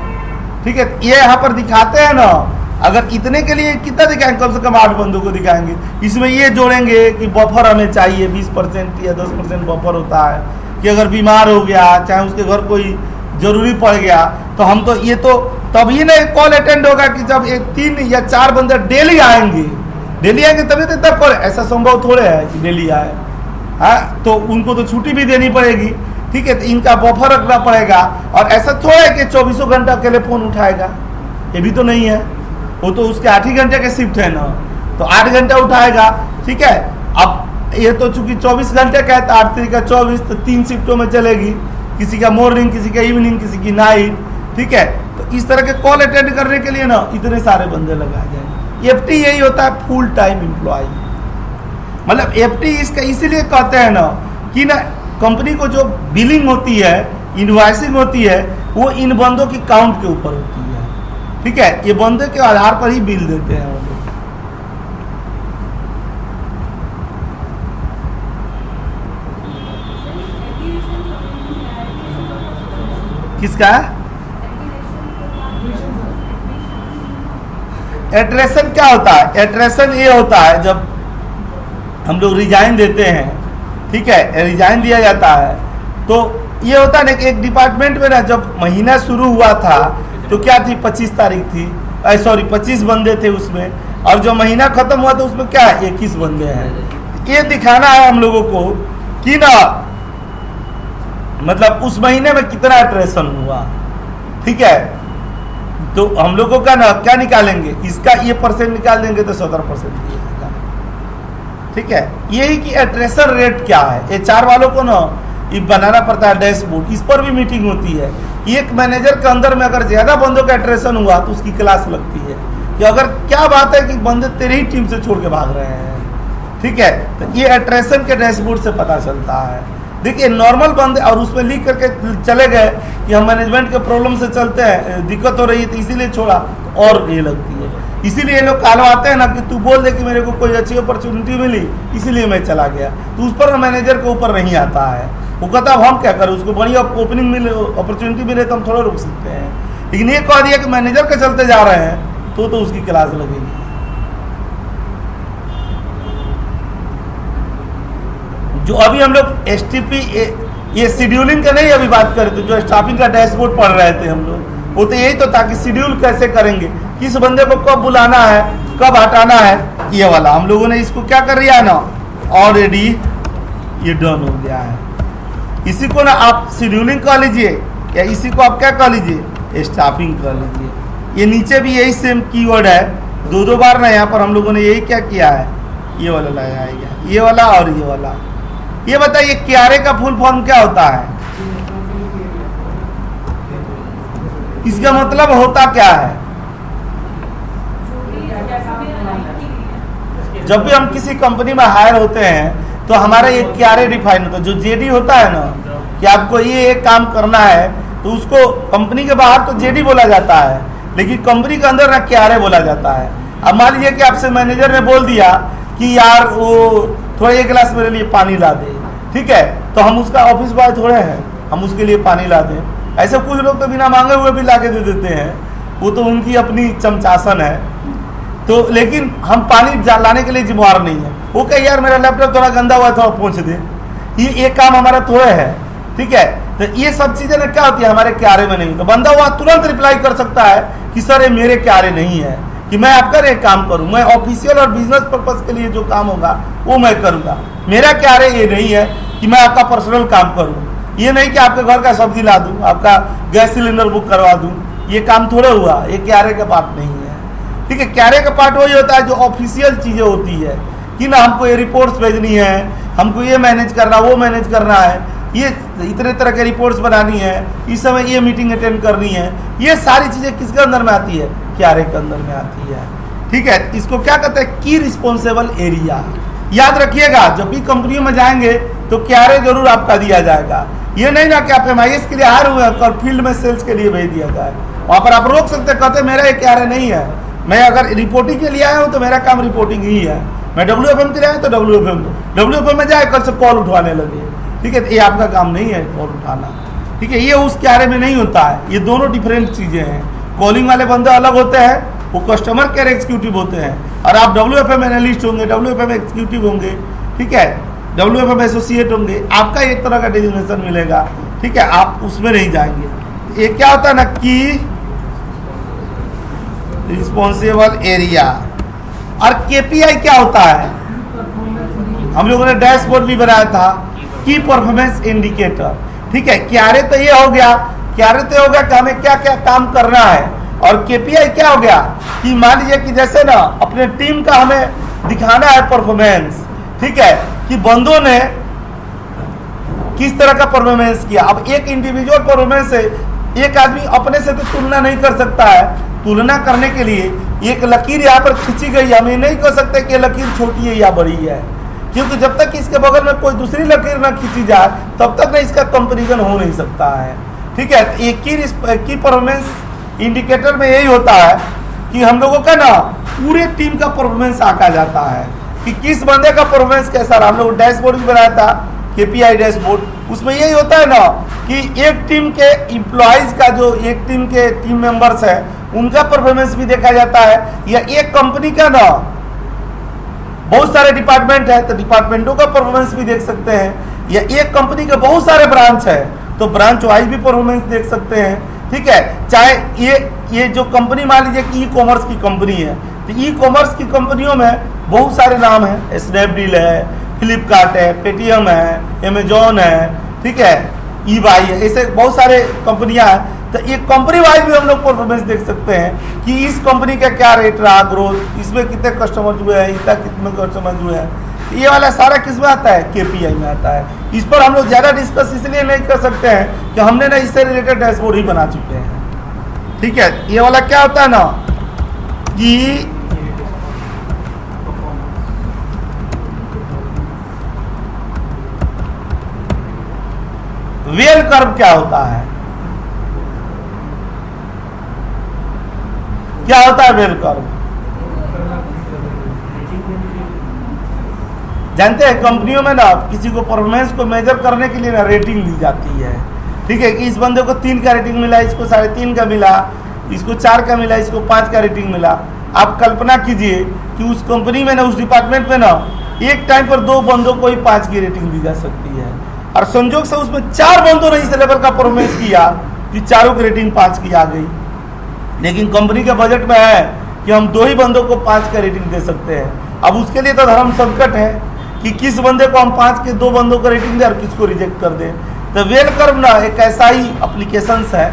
ठीक है। ये यहाँ पर दिखाते हैं ना, अगर इतने के लिए कितना दिखाएंगे, कम से कम 8 बंदों को दिखाएंगे। इसमें ये जोड़ेंगे कि बफर हमें चाहिए, 20% या 10% बफर होता है कि अगर बीमार हो गया, चाहे उसके घर कोई जरूरी पड़ गया, तो हम तो ये तो तभी ना कॉल अटेंड होगा कि जब 3 या 4 बंदे डेली आएंगे तभी तो तब कॉल। ऐसा संभव थोड़े है कि डेली आए, हाँ, तो उनको तो छुट्टी भी देनी पड़ेगी, ठीक है। तो इनका बफर रखना पड़ेगा। और ऐसा थोड़ा है कि 24 घंटा अकेले फोन उठाएगा, ये भी तो नहीं है। वो तो उसके 8 ही घंटे के शिफ्ट है ना, तो 8 घंटा उठाएगा, ठीक है। अब ये तो चूंकि 24 घंटे का है तो 8 3 का 24, तो 3 शिफ्टों में चलेगी, किसी का मॉर्निंग, किसी का इवनिंग, किसी की नाइट, ठीक है। तो इस तरह के कॉल अटेंड करने के लिए ना इतने सारे बंदे लगाए जाएंगे। एफटी यही होता है, फुल टाइम एम्प्लॉय। मतलब एफटी इसका इसीलिए कहते हैं ना कि ना कंपनी को जो बिलिंग होती है, इनवॉइसिंग होती है, वो इन बंदों की काउंट के ऊपर होती है, ठीक है। ये बंदे के आधार पर ही बिल देते हैं वो लोग। किसका एट्रेशन क्या होता है? एट्रेशन ये होता है जब हम लोग रिजाइन देते हैं, ठीक है, रिजाइन दिया जाता है, तो ये होता है ना कि एक डिपार्टमेंट में ना जब महीना शुरू हुआ था तो क्या थी, 25 तारीख थी, 25 बंदे थे उसमें, और जो महीना खत्म हुआ तो उसमें क्या है, 21 बंदे हैं। ये दिखाना है हम लोगों को कि ना मतलब उस महीने में कितना एट्रेशन हुआ, ठीक है। तो हम लोगों का ना क्या निकालेंगे, इसका ये परसेंट निकाल देंगे तो 17% दिया, ठीक है। यही कि एट्रेशन रेट क्या है, HR वालों को ना ये बनाना पड़ता है डैशबोर्ड, इस पर भी मीटिंग होती है। एक मैनेजर के अंदर में अगर ज़्यादा बंदों का एट्रेशन हुआ तो उसकी क्लास लगती है कि अगर क्या बात है कि बंदे तेरी ही टीम से छोड़ के भाग रहे हैं, ठीक है। तो ये एट्रेशन के डैशबोर्ड से पता चलता है। देखिए नॉर्मल बंदे और उसमें लिख करके चले गए कि हम मैनेजमेंट के प्रॉब्लम से चलते हैं, दिक्कत हो रही है तो इसीलिए छोड़ा, तो और ये लगती है। इसीलिए ये लोग कहलवाते हैं ना कि तू बोल दे कि मेरे को कोई अच्छी अपॉर्चुनिटी मिली इसीलिए मैं चला गया, तो उस पर मैनेजर के ऊपर नहीं आता है। वो कहता अब हम क्या करें, उसको बढ़िया ओपनिंग मिले, अपॉर्चुनिटी मिले तो हम थोड़ा रुक सकते हैं। लेकिन ये कह दिया कि मैनेजर के चलते जा रहे हैं तो उसकी क्लास लगेगी। जो अभी हम लोग STP ये शेड्यूलिंग का नहीं अभी बात करें, तो जो स्टाफिंग का डैशबोर्ड पढ़ रहे थे हम लोग, वो तो यही तो था कि शेड्यूल कैसे करेंगे, किस बंदे को कब बुलाना है, कब हटाना है, ये वाला हम लोगों ने इसको क्या कर लिया ना, ऑलरेडी ये डन हो गया है। इसी को ना आप शेड्यूलिंग कह लीजिए या इसी को आप क्या कह लीजिए, स्टाफिंग कह लीजिए। ये नीचे भी यही सेम कीवर्ड है, दो बार ना यहाँ पर हम लोगों ने यही क्या किया है, ये वाला लगाया गया, ये वाला और ये वाला। ये बताइए क्यारे का फुल फॉर्म क्या होता है, इसका मतलब होता क्या है? जब भी हम किसी कंपनी में हायर होते हैं तो हमारा ये क्यारे डिफाइन होता है। जो जेडी होता है ना कि आपको ये काम करना है, तो उसको कंपनी के बाहर तो जेडी बोला जाता है, लेकिन कंपनी के अंदर ना क्यारे बोला जाता है। अब मान लीजिए कि आपसे मैनेजर ने बोल दिया कि यार वो थोड़ा एक गिलास मेरे लिए पानी ला दे, ठीक है, तो हम उसका ऑफिस बॉय थोड़े हैं, हम उसके लिए पानी ला दें। ऐसे कुछ लोग तो बिना मांगे हुए भी ला के दे देते हैं, वो तो उनकी अपनी चमचासन है। तो लेकिन हम पानी लाने के लिए जिम्मेवार नहीं है। वो कहे यार मेरा लैपटॉप थोड़ा गंदा हुआ है, थोड़ा पोंछ दे, ये काम हमारा थोड़े है, ठीक है। तो ये सब चीजें ना क्या होती है, हमारे क्यारे में नहीं। तो बंदा हुआ तुरंत रिप्लाई कर सकता है कि सर ये मेरे क्यारे नहीं है कि मैं आपका एक काम करूं, मैं ऑफिशियल और बिजनेस पर्पस के लिए जो काम होगा वो मैं करूंगा। मेरा क्यारे ये नहीं है कि मैं आपका पर्सनल काम करूं, ये नहीं कि आपके घर का सब्जी ला दूं, आपका गैस सिलेंडर बुक करवा दूं, ये काम थोड़े हुआ, ये क्यारे का पार्ट नहीं है, ठीक है। क्यारे का पार्ट वही होता है जो ऑफिशियल चीजें होती है कि ना हमको ये रिपोर्ट्स भेजनी है, हमको ये मैनेज करना, वो मैनेज करना है, ये इतने तरह के रिपोर्ट्स बनानी है, इस समय ये मीटिंग अटेंड करनी है, ये सारी चीजें किसके अंदर में आती है, क्यारे के अंदर में आती है, ठीक है। इसको क्या कहते हैं, की रिस्पॉन्सिबल एरिया। याद रखिएगा जब भी कंपनियों में जाएंगे तो क्यारे जरूर आपका दिया जाएगा। ये नहीं ना कि आप MIS के लिए हायर हुए और फील्ड में सेल्स के लिए भेज दिया जाए, वहां पर आप रोक सकते, कहते मेरा ये क्यारे नहीं है, मैं अगर रिपोर्टिंग के लिए आया हूँ तो मेरा काम रिपोर्टिंग ही है, मैं WFM के लिए आया तो WFM में जाए कल से कॉल उठवाने लगे, ठीक है। ये आपका काम नहीं है कॉल उठाना, ठीक है, ये उस क्यारे में नहीं होता है। ये दोनों डिफरेंट चीजें हैं। कॉलिंग वाले बंदे अलग होते हैं, वो कस्टमर केयर एग्जीक्यूटिव होते हैं, और आप WFM एनालिस्ट होंगे, WFM एग्जीक्यूटिव होंगे, ठीक है, WFM एसोसिएट होंगे, आपका एक तरह का डेजिग्नेशन मिलेगा, ठीक है, आप उसमें नहीं जाएंगे। ये क्या होता है ना कि रिस्पॉन्सिबल एरिया। और KPI क्या होता है, हम लोगों ने डैशबोर्ड भी बनाया था, की परफॉर्मेंस इंडिकेटर, ठीक है। क्यारे तो ये हो गया, क्यारे तो हो गया कि हमें क्या क्या काम करना है, और KPI क्या हो गया कि मान लीजिए कि जैसे ना अपने टीम का हमें दिखाना है परफॉर्मेंस, ठीक है, कि बंदों ने किस तरह का परफॉर्मेंस किया। अब एक इंडिविजुअल परफॉर्मेंस से एक आदमी अपने से तो तुलना नहीं कर सकता है, तुलना करने के लिए एक लकीर यहाँ पर खींची गई है, हम ये नहीं कह सकते कि लकीर छोटी है या बड़ी है, क्योंकि जब तक इसके बगल में कोई दूसरी लकीर ना खींची जाए तब तक ना इसका कंपैरिजन हो नहीं सकता है, ठीक है। एक की परफॉर्मेंस इंडिकेटर में यही होता है कि हम लोगों का ना पूरे टीम का परफॉर्मेंस आंका जाता है कि किस बंदे का परफॉर्मेंस कैसा रहा। हम लोग डैशबोर्ड भी बनाया था, KPI डैशबोर्ड, उसमें यही होता है ना कि एक टीम के एम्प्लॉइज का, जो एक टीम के टीम मेंबर्स है उनका परफॉर्मेंस भी देखा जाता है, या एक कंपनी का ना बहुत सारे डिपार्टमेंट है तो डिपार्टमेंटों का परफॉर्मेंस भी देख सकते हैं, या एक कंपनी के बहुत सारे ब्रांच है तो ब्रांच वाइज भी परफॉर्मेंस देख सकते हैं, ठीक है। चाहे ये जो कंपनी मान लीजिए कि ई-कॉमर्स की कंपनी है, तो ई-कॉमर्स की कंपनियों में बहुत सारे नाम है, स्नैपडील है, फ्लिपकार्ट है, पेटीएम है, अमेजोन है, ठीक है, eBay है, ऐसे बहुत सारे कंपनियां हैं। तो ये कंपनी वाइज भी हम लोग परफॉर्मेंस देख सकते हैं कि इस कंपनी का क्या रेट रहा, ग्रोथ, इसमें कितने कस्टमर जुड़े हैं, इतना कितने कस्टमर जुड़े हैं, ये वाला सारा किस में आता है, KPI में आता है। इस पर हम लोग ज़्यादा डिस्कस इसलिए नहीं कर सकते हैं कि हमने ना इससे रिलेटेड डैशबोर्ड ही बना चुके हैं, ठीक है। ये वाला क्या होता है ना कि वेल कर्व क्या होता है, क्या होता है वेल कर्व, जानते हैं कंपनियों में ना किसी को परफॉर्मेंस को मेजर करने के लिए ना रेटिंग दी जाती है। ठीक है कि इस बंदे को 3 का रेटिंग मिला, इसको 3.5 का मिला, इसको 4 का मिला, इसको 5 का रेटिंग मिला। आप कल्पना कीजिए कि उस कंपनी में ना, उस डिपार्टमेंट में ना एक टाइम पर 2 बंदों को ही 5 की रेटिंग दी जा सकती है, और संजोग से उसमें 4 बंदों ने इस लेवल का परफॉर्मेंस किया कि चारों की रेटिंग 5 की आ गई। लेकिन कंपनी के बजट में है कि हम 2 ही बंदों को 5 का रेटिंग दे सकते हैं। अब उसके लिए तो धर्म संकट है कि किस बंदे को हम 5 के 2 बंदों को रेटिंग दें और किसको रिजेक्ट कर दें। तो वेल कर्व ना एक ऐसा ही एप्लीकेशन है,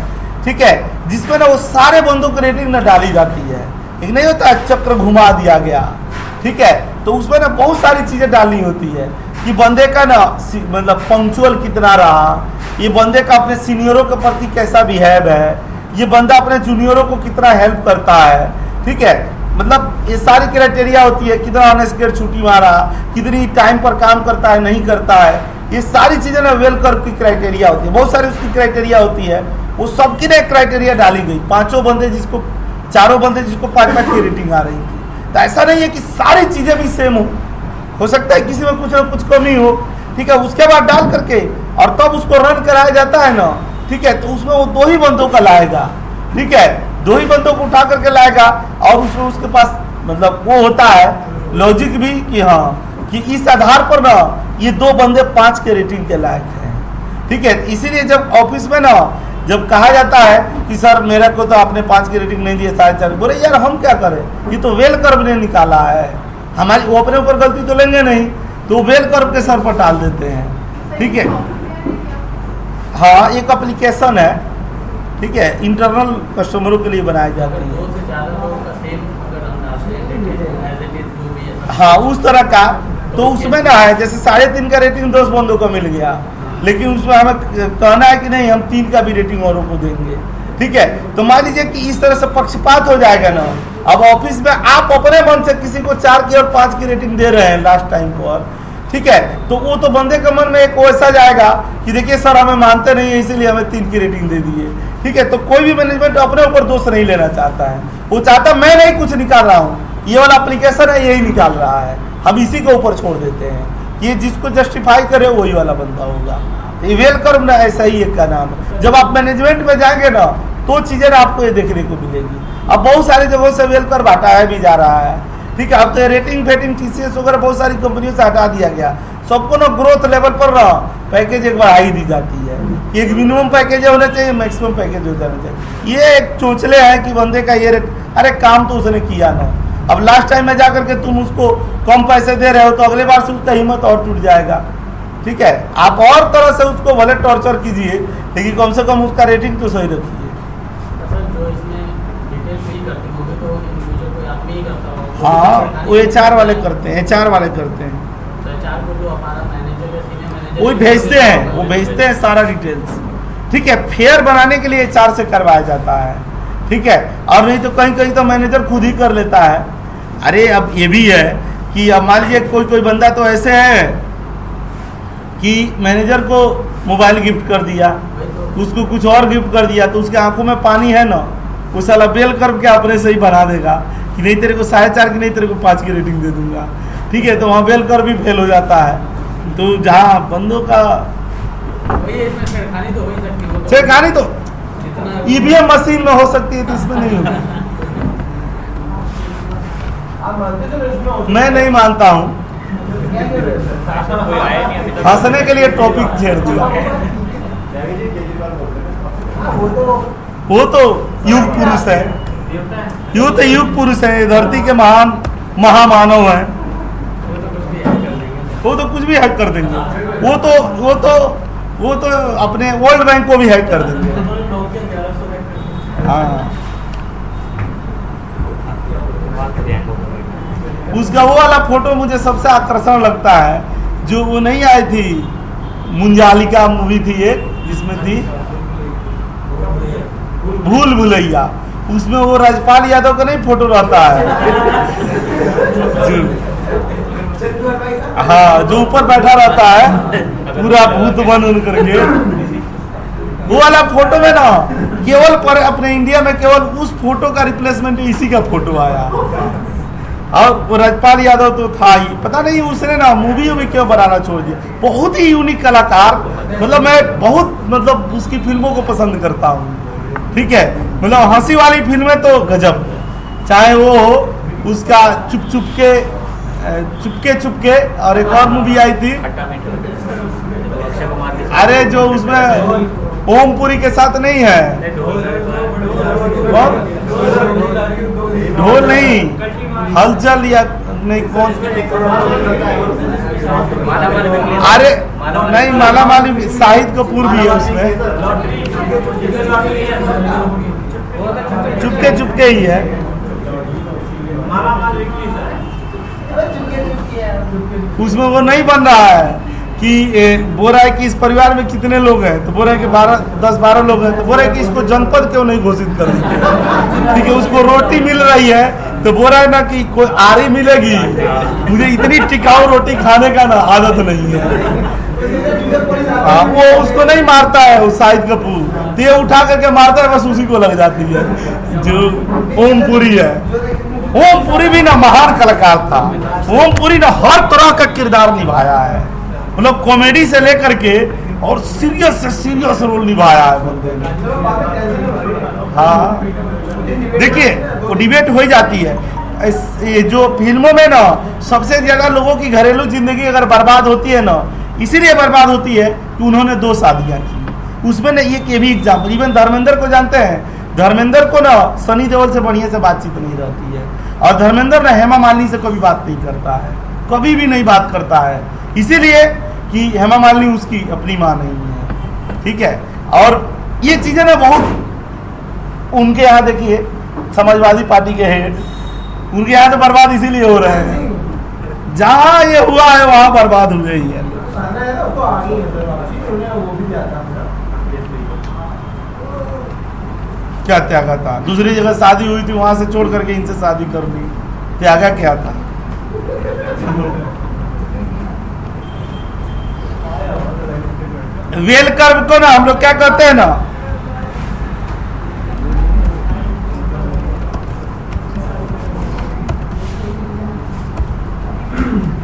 ठीक है, जिसमें ना वो सारे बंदों की रेटिंग ना डाली जाती है। एक नहीं होता चक्र घुमा दिया गया, ठीक है, तो उसमें ना बहुत सारी चीज़ें डालनी होती है कि बंदे का ना मतलब पंक्चुअल कितना रहा, ये बंदे का अपने सीनियरों के प्रति कैसा बिहेव है, ये बंदा अपने जूनियरों को कितना हेल्प करता है, ठीक है, मतलब ये सारी क्राइटेरिया होती है। कितना अनस्केयर छुट्टी मारा, कितनी टाइम पर काम करता है नहीं करता है, ये सारी चीज़ें ना वेल कर्व की क्राइटेरिया होती है। बहुत सारी उसकी क्राइटेरिया होती है, वो सबकी ना क्राइटेरिया डाली गई। 4 बंदे जिसको 5 की रेटिंग आ रही थी। तो ऐसा नहीं है कि सारी चीज़ें भी सेम हो सकता है किसी में कुछ ना कुछ कमी हो, ठीक है, उसके बाद डाल करके और तब उसको रन कराया जाता है ना, ठीक है, तो उसमें वो 2 ही बंदों का लाएगा, ठीक है, 2 ही बंदों को उठा करके लाएगा, और उसमें उसके पास मतलब वो होता है लॉजिक भी कि हाँ कि इस आधार पर ना ये 2 बंदे 5 के रेटिंग के लायक हैं, ठीक है। इसीलिए जब ऑफिस में ना जब कहा जाता है कि सर मेरे को तो आपने 5 की रेटिंग नहीं दी है, 4.5, बोले यार हम क्या करें, ये तो वेल कर्व ने निकाला है, हमारी वो अपने ऊपर गलती तो लेंगे नहीं, तो वेल कर्व के सर पर टाल देते हैं, ठीक है। हाँ, एक एप्लीकेशन है, ठीक है, इंटरनल कस्टमरों के लिए बनाई जाती है। हाँ, उस तरह का तो उसमें ना है जैसे 3.5 का रेटिंग 10 बंदों को मिल गया, लेकिन उसमें हमें कहना है कि नहीं हम 3 का भी रेटिंग औरों को देंगे, ठीक है। तो मान लीजिए कि इस तरह से पक्षपात हो जाएगा ना। अब ऑफिस में आप अपने मन से किसी को 4 की और 5 की रेटिंग दे रहे हैं लास्ट टाइम पर, ठीक है, तो वो तो बंदे के मन में एक वैसा जाएगा कि देखिए सर हमें मानते नहीं है इसीलिए हमें 3 की रेटिंग दे दी है, ठीक है। तो कोई भी मैनेजमेंट अपने ऊपर दोष नहीं लेना चाहता है, वो चाहता मैं नहीं कुछ निकाल रहा हूँ, ये वाला एप्लीकेशन है यही निकाल रहा है, हम इसी के ऊपर छोड़ देते हैं, ये जिसको जस्टिफाई करे वही वाला बंदा होगा। ये वेल कर्व ना ऐसा ही एक का नाम है। जब आप मैनेजमेंट में जाएंगे ना तो चीज़ें आपको ये देखने को मिलेगी। अब बहुत सारी जगहों से वेल कर्व हटाया भी जा रहा है, ठीक है। अब तो रेटिंग फेटिंग TCS वगैरह बहुत सारी कंपनियों से हटा दिया गया। सबको ना ग्रोथ लेवल पर ना पैकेज एक बढ़ाई दी जाती है, एक मिनिमम पैकेज होना चाहिए, मैक्सिमम पैकेज हो जाना चाहिए। ये एक चोचले हैं कि बंदे का ये रेट, अरे काम तो उसने किया ना, अब लास्ट टाइम में जा करके तुम उसको कम पैसे दे रहे हो तो अगले बार से उसका हिम्मत और टूट जाएगा, ठीक है। आप और तरह से उसको भले टॉर्चर कीजिए, लेकिन कम से कम उसका रेटिंग तो सही रखिए। हाँ, वो HR वाले करते हैं, HR वाले करते हैं, वो भेजते हैं, वो भेजते हैं सारा डिटेल्स, ठीक है। फेयर बनाने के लिए HR से करवाया जाता है, ठीक है, और नहीं तो कहीं कहीं तो मैनेजर खुद ही कर लेता है। अरे अब ये भी है कि अब मान लीजिए कोई बंदा तो ऐसे है कि मैनेजर को मोबाइल गिफ्ट कर दिया, उसको कुछ और गिफ्ट कर दिया, तो उसके आंखों में पानी है ना, वो साला बेल कर के अपने से ही बना देगा कि नहीं तेरे को 4.5 की नहीं तेरे को 5 की रेटिंग दे दूंगा, ठीक है। तो वहाँ बेल कर भी फेल हो जाता है। तो जहाँ बंदों का छेड़खानी तो EVM मशीन में हो सकती है, तो इसमें नहीं होगी। मैं नहीं मानता हूँ, हंसने के लिए टॉपिक छेड़ दिया। वो तो युग पुरुष है, युग पुरुष है, धरती के महान महामानव हैं, वो तो कुछ भी हैक कर देंगे। वो तो अपने वर्ल्ड बैंक को भी हैक कर देंगे। हाँ, उसका वो वाला फोटो मुझे सबसे आकर्षण लगता है, जो वो नहीं आई थी मुंजालिका मूवी थी एक, जिसमें थी भूल भुलैया, उसमें वो राजपाल यादव का नहीं फोटो रहता है हाँ, जो ऊपर बैठा रहता है पूरा भूत बन करके, वो वाला फोटो में ना केवल पर अपने इंडिया में केवल उस फोटो का रिप्लेसमेंट इसी का फोटो आया। और वो राजपाल यादव तो था ही, पता नहीं उसने ना मूवी भी क्यों बनाना छोड़ दिया। बहुत ही यूनिक कलाकार, मतलब मैं बहुत मतलब उसकी फिल्मों को पसंद करता हूँ। ठीक है, मतलब हंसी वाली फिल्में तो गजब, चाहे वो हो उसका चुपके चुपके, और एक और मूवी आई थी, अरे जो उसमें ओमपुरी के साथ नहीं है, ढोल नहीं, हलचल या नहीं, कौन, अरे नहीं, माला माली, शाहिद कपूर भी है उसमें, चुपके चुपके ही है। उसमें वो नहीं बन रहा है कि बोल रहा है कि इस परिवार में कितने लोग हैं, तो बोल रहे हैं कि 10-12 लोग हैं, तो बोल रहे हैं कि इसको जनपद क्यों नहीं घोषित कर दी। ठीक है, उसको रोटी मिल रही है तो बोल रहा है ना कि कोई आरी मिलेगी, मुझे इतनी टिकाऊ रोटी खाने का ना आदत नहीं है। हाँ, वो उसको नहीं मारता है, वो शाहिद कपूर, तो ये उठा करके मारता है, बस उसी को लग जाती है, जो ओमपुरी है। ओमपुरी भी ना महान कलाकार था, ओमपुरी ने हर तरह का किरदार निभाया है, मतलब कॉमेडी से लेकर के और सीरियस से सीरियस रोल निभाया है बंदे ने। हाँ, देखिए वो डिबेट हो जाती है, ये जो फिल्मों में ना सबसे ज्यादा लोगों की घरेलू जिंदगी अगर बर्बाद होती है ना, इसीलिए बर्बाद होती है कि उन्होंने 2 शादियां की। उसमें ना ये भी एग्जाम्पल, इवन धर्मेंद्र को जानते हैं, धर्मेंद्र को ना सनी देओल से बढ़िया से बातचीत नहीं रहती है, और धर्मेंद्र ना हेमा मालिनी से कभी बात नहीं करता है, कभी भी नहीं बात करता है, इसीलिए कि हेमा मालिनी उसकी अपनी माँ नहीं है। ठीक है, और ये चीजें ना बहुत उनके यहाँ देखिए समाजवादी पार्टी के हेड, उनके यहाँ तो बर्बाद इसीलिए हो रहे हैं, जहाँ ये हुआ है वहाँ बर्बाद हुए ही है। क्या त्यागा था, दूसरी जगह शादी हुई थी वहां से छोड़ करके इनसे शादी कर ली, त्यागा क्या था। वेलकम को ना हम लोग क्या कहते हैं ना,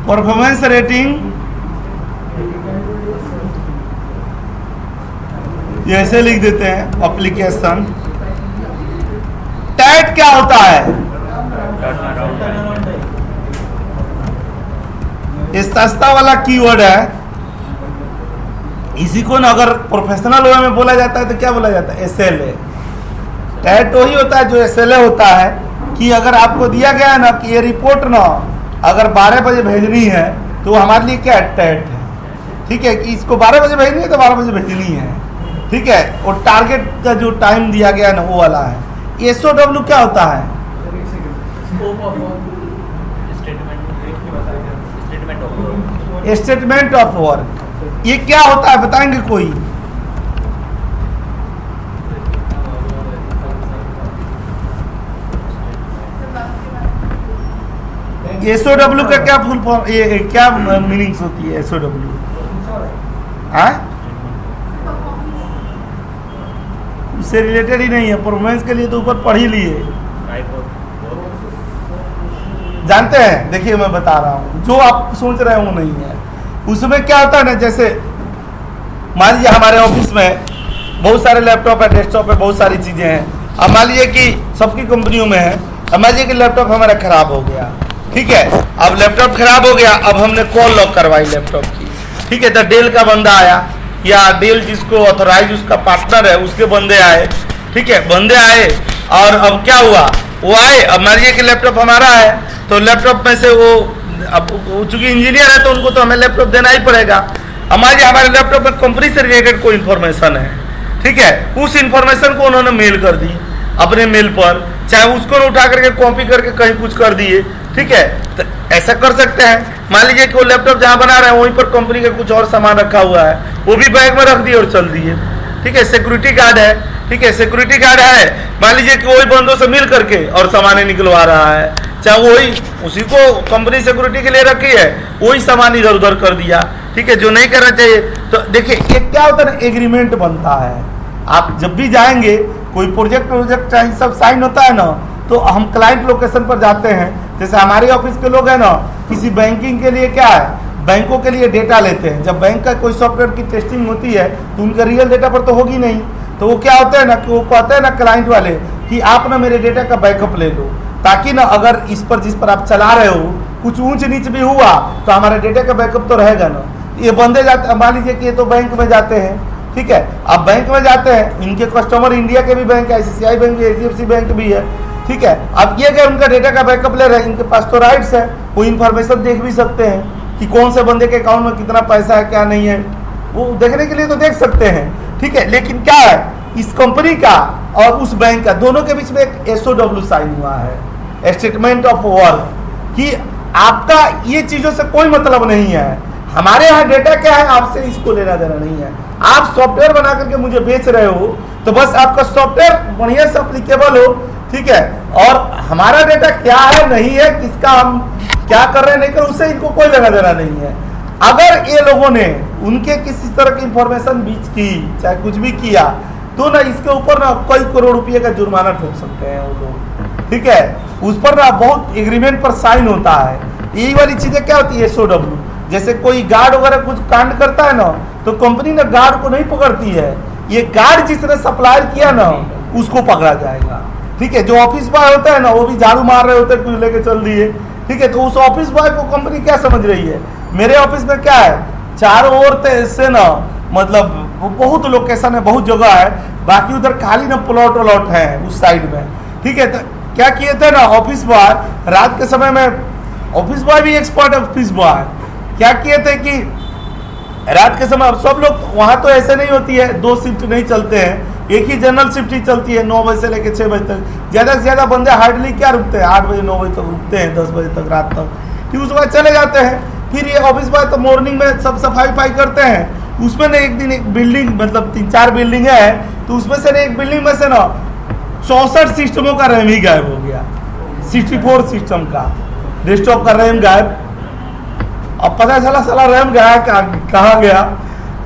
परफॉर्मेंस रेटिंग ऐसे लिख देते हैं, एप्लीकेशन टैट क्या होता है, ये सस्ता वाला कीवर्ड है, इसी को ना अगर प्रोफेशनल वे में बोला जाता है तो क्या बोला जाता है, SLA। टैट वही होता है जो SLA होता है, कि अगर आपको दिया गया है ना कि ये रिपोर्ट ना अगर 12 बजे भेजनी है तो हमारे लिए क्या टैट है। ठीक है, कि इसको 12 बजे भेजनी है तो 12 बजे भेजनी है। ठीक है, और टारगेट का जो टाइम दिया गया है ना वो वाला है। SOW क्या होता है, स्टेटमेंट ऑफ वर्क, ये क्या होता है बताएंगे कोई, SOW का क्या फुल फॉर्म, ये क्या मीनिंग्स होती है SOW? उससे रिलेटेड ही नहीं है, परफॉर्मेंस के लिए तो ऊपर पढ़ ही लिए, जानते हैं। देखिए मैं बता रहा हूँ, जो आप सोच रहे हो नहीं है। उसमें क्या होता है ना, जैसे मान लीजिए हमारे ऑफिस में बहुत सारे लैपटॉप है, डेस्कटॉप है, बहुत सारी चीजें हैं। अब मान लीजिए कि सबकी कंपनियों में है, अब मान लीजिए कि लैपटॉप हमारा खराब हो गया। ठीक है, अब लैपटॉप खराब हो गया, अब हमने कॉल लॉक करवाई लैपटॉप की। ठीक है, तो डेल का बंदा आया, या डेल जिसको ऑथोराइज उसका पार्टनर है उसके बंदे आए। ठीक है, बंदे आए और अब क्या हुआ, वो आए, अब मान लीजिए कि लैपटॉप हमारा है, तो लैपटॉप में से वो अब चूंकि इंजीनियर है तो उनको तो हमें लैपटॉप देना ही पड़ेगा। अब मान लीजिए हमारे लैपटॉप में कंपनी से रिलेटेड कोई इन्फॉर्मेशन है, ठीक है, उस इन्फॉर्मेशन को उन्होंने मेल कर दी अपने मेल पर, चाहे उसको उठा करके कॉपी करके कहीं कुछ कर दिए। ठीक है, तो ऐसा कर सकते हैं। मान लीजिए कि वो लैपटॉप जहां बना रहे हैं वहीं पर कंपनी का कुछ और सामान रखा हुआ है, वो भी बैग में रख दिए और चल दिए। ठीक है, सिक्योरिटी गार्ड है, ठीक है, सिक्योरिटी गार्ड है, मान लीजिए कि वही बंदों से मिल करके और सामान निकलवा रहा है, चाहे वही उसी को कंपनी सिक्योरिटी के लिए रखी है, वही सामान इधर उधर कर दिया। ठीक है, जो नहीं करना चाहिए। तो देखिए ये क्या होता है ना, एग्रीमेंट बनता है। आप जब भी जाएंगे कोई प्रोजेक्ट चाहे सब साइन होता है ना, तो हम क्लाइंट लोकेशन पर जाते हैं। जैसे हमारे ऑफिस के लोग हैं ना, किसी बैंकिंग के लिए क्या है, बैंकों के लिए डेटा लेते हैं। जब बैंक का कोई सॉफ्टवेयर की टेस्टिंग होती है तो उनका रियल डेटा पर तो होगी नहीं, तो वो क्या होता है ना कि वो कहते हैं ना क्लाइंट वाले कि आप ना मेरे डेटा का बैकअप ले लो, ताकि ना अगर इस पर जिस पर आप चला रहे हो कुछ ऊंच नीच भी हुआ तो हमारे डेटा का बैकअप तो रहेगा ना। ये बंदे जाते, मान लीजिए कि ये तो बैंक में जाते हैं, ठीक है, अब बैंक में जाते हैं, इनके कस्टमर इंडिया के भी बैंक है, ICICI बैंक भी, HDFC बैंक भी है, ठीक है। अब ये अगर उनका डेटा का बैकअप ले रहे हैं, इनके पास तो राइट्स है, वो इन्फॉर्मेशन देख भी सकते हैं कि कौन से बंदे के अकाउंट में कितना पैसा है क्या नहीं है, वो देखने के लिए तो देख सकते हैं, ठीक है। लेकिन क्या है, इस कंपनी का और उस बैंक का दोनों के बीच में एक SOW साइन हुआ है, स्टेटमेंट ऑफ वर्क, कि आपका ये चीज़ों से कोई मतलब नहीं है, हमारे यहाँ डेटा क्या है, आपसे इसको लेना देना नहीं है। आप सॉफ्टवेयर बना करके मुझे बेच रहे हो तो बस आपका सॉफ्टवेयर बढ़िया से अप्लीकेबल हो, ठीक है, और हमारा डेटा क्या है नहीं है, किसका हम क्या कर रहे हैं नहीं कर, उससे इनको कोई लेना देना नहीं है। अगर ये लोगों ने उनके किसी तरह की इंफॉर्मेशन बीच की, चाहे कुछ भी किया, तो ना इसके ऊपर ना कई करोड़ रुपये का जुर्माना ठोक सकते हैं वो लोग, ठीक है। उस पर ना बहुत एग्रीमेंट पर साइन होता है। यही वाली चीजें क्या होती है, SOW। जैसे कोई गार्ड वगैरह कुछ कांड करता है ना, तो कंपनी ना गार्ड को नहीं पकड़ती है, ये गार्ड जिसने सप्लायर किया ना उसको पकड़ा जाएगा, ठीक है। जो ऑफिस बॉय होता है ना, वो भी झाड़ू मार रहे होते हैं, कुछ लेके चल दिए, ठीक है, तो उस ऑफिस बॉय को कंपनी क्या समझ रही है। मेरे ऑफिस में क्या है, चारों ओर से ना मतलब बहुत लोकेशन है, बहुत जगह है, बाकी उधर खाली ना प्लॉट व्लॉट है उस साइड में, ठीक है। तो क्या किए थे ना ऑफिस बॉय, रात के समय में, ऑफिस बॉय भी एक्सपर्ट ऑफिस बॉय, क्या किए थे कि रात के समय, अब सब लोग वहाँ तो ऐसे नहीं होती है, 2 शिफ्ट नहीं चलते हैं, एक ही जनरल शिफ्ट ही चलती है, 9 बजे से लेकर 6 बजे तक। ज़्यादा से ज़्यादा बंदे हार्डली क्या रुकते हैं, 8 बजे 9 बजे तक रुकते हैं, 10 बजे तक रात तक, फिर उसके बाद चले जाते हैं। फिर ये ऑफिस बॉय तो मॉर्निंग में सब सफाई करते हैं। उसमें ना एक दिन एक बिल्डिंग, मतलब 3-4 बिल्डिंग है, तो उसमें से ना एक बिल्डिंग में से ना 64 सिस्टमों का रैम ही गायब हो गया, 64 सिस्टम का डेस्कटॉप का रैम गायब। अब पता चला साला रैम गया कहाँ गया।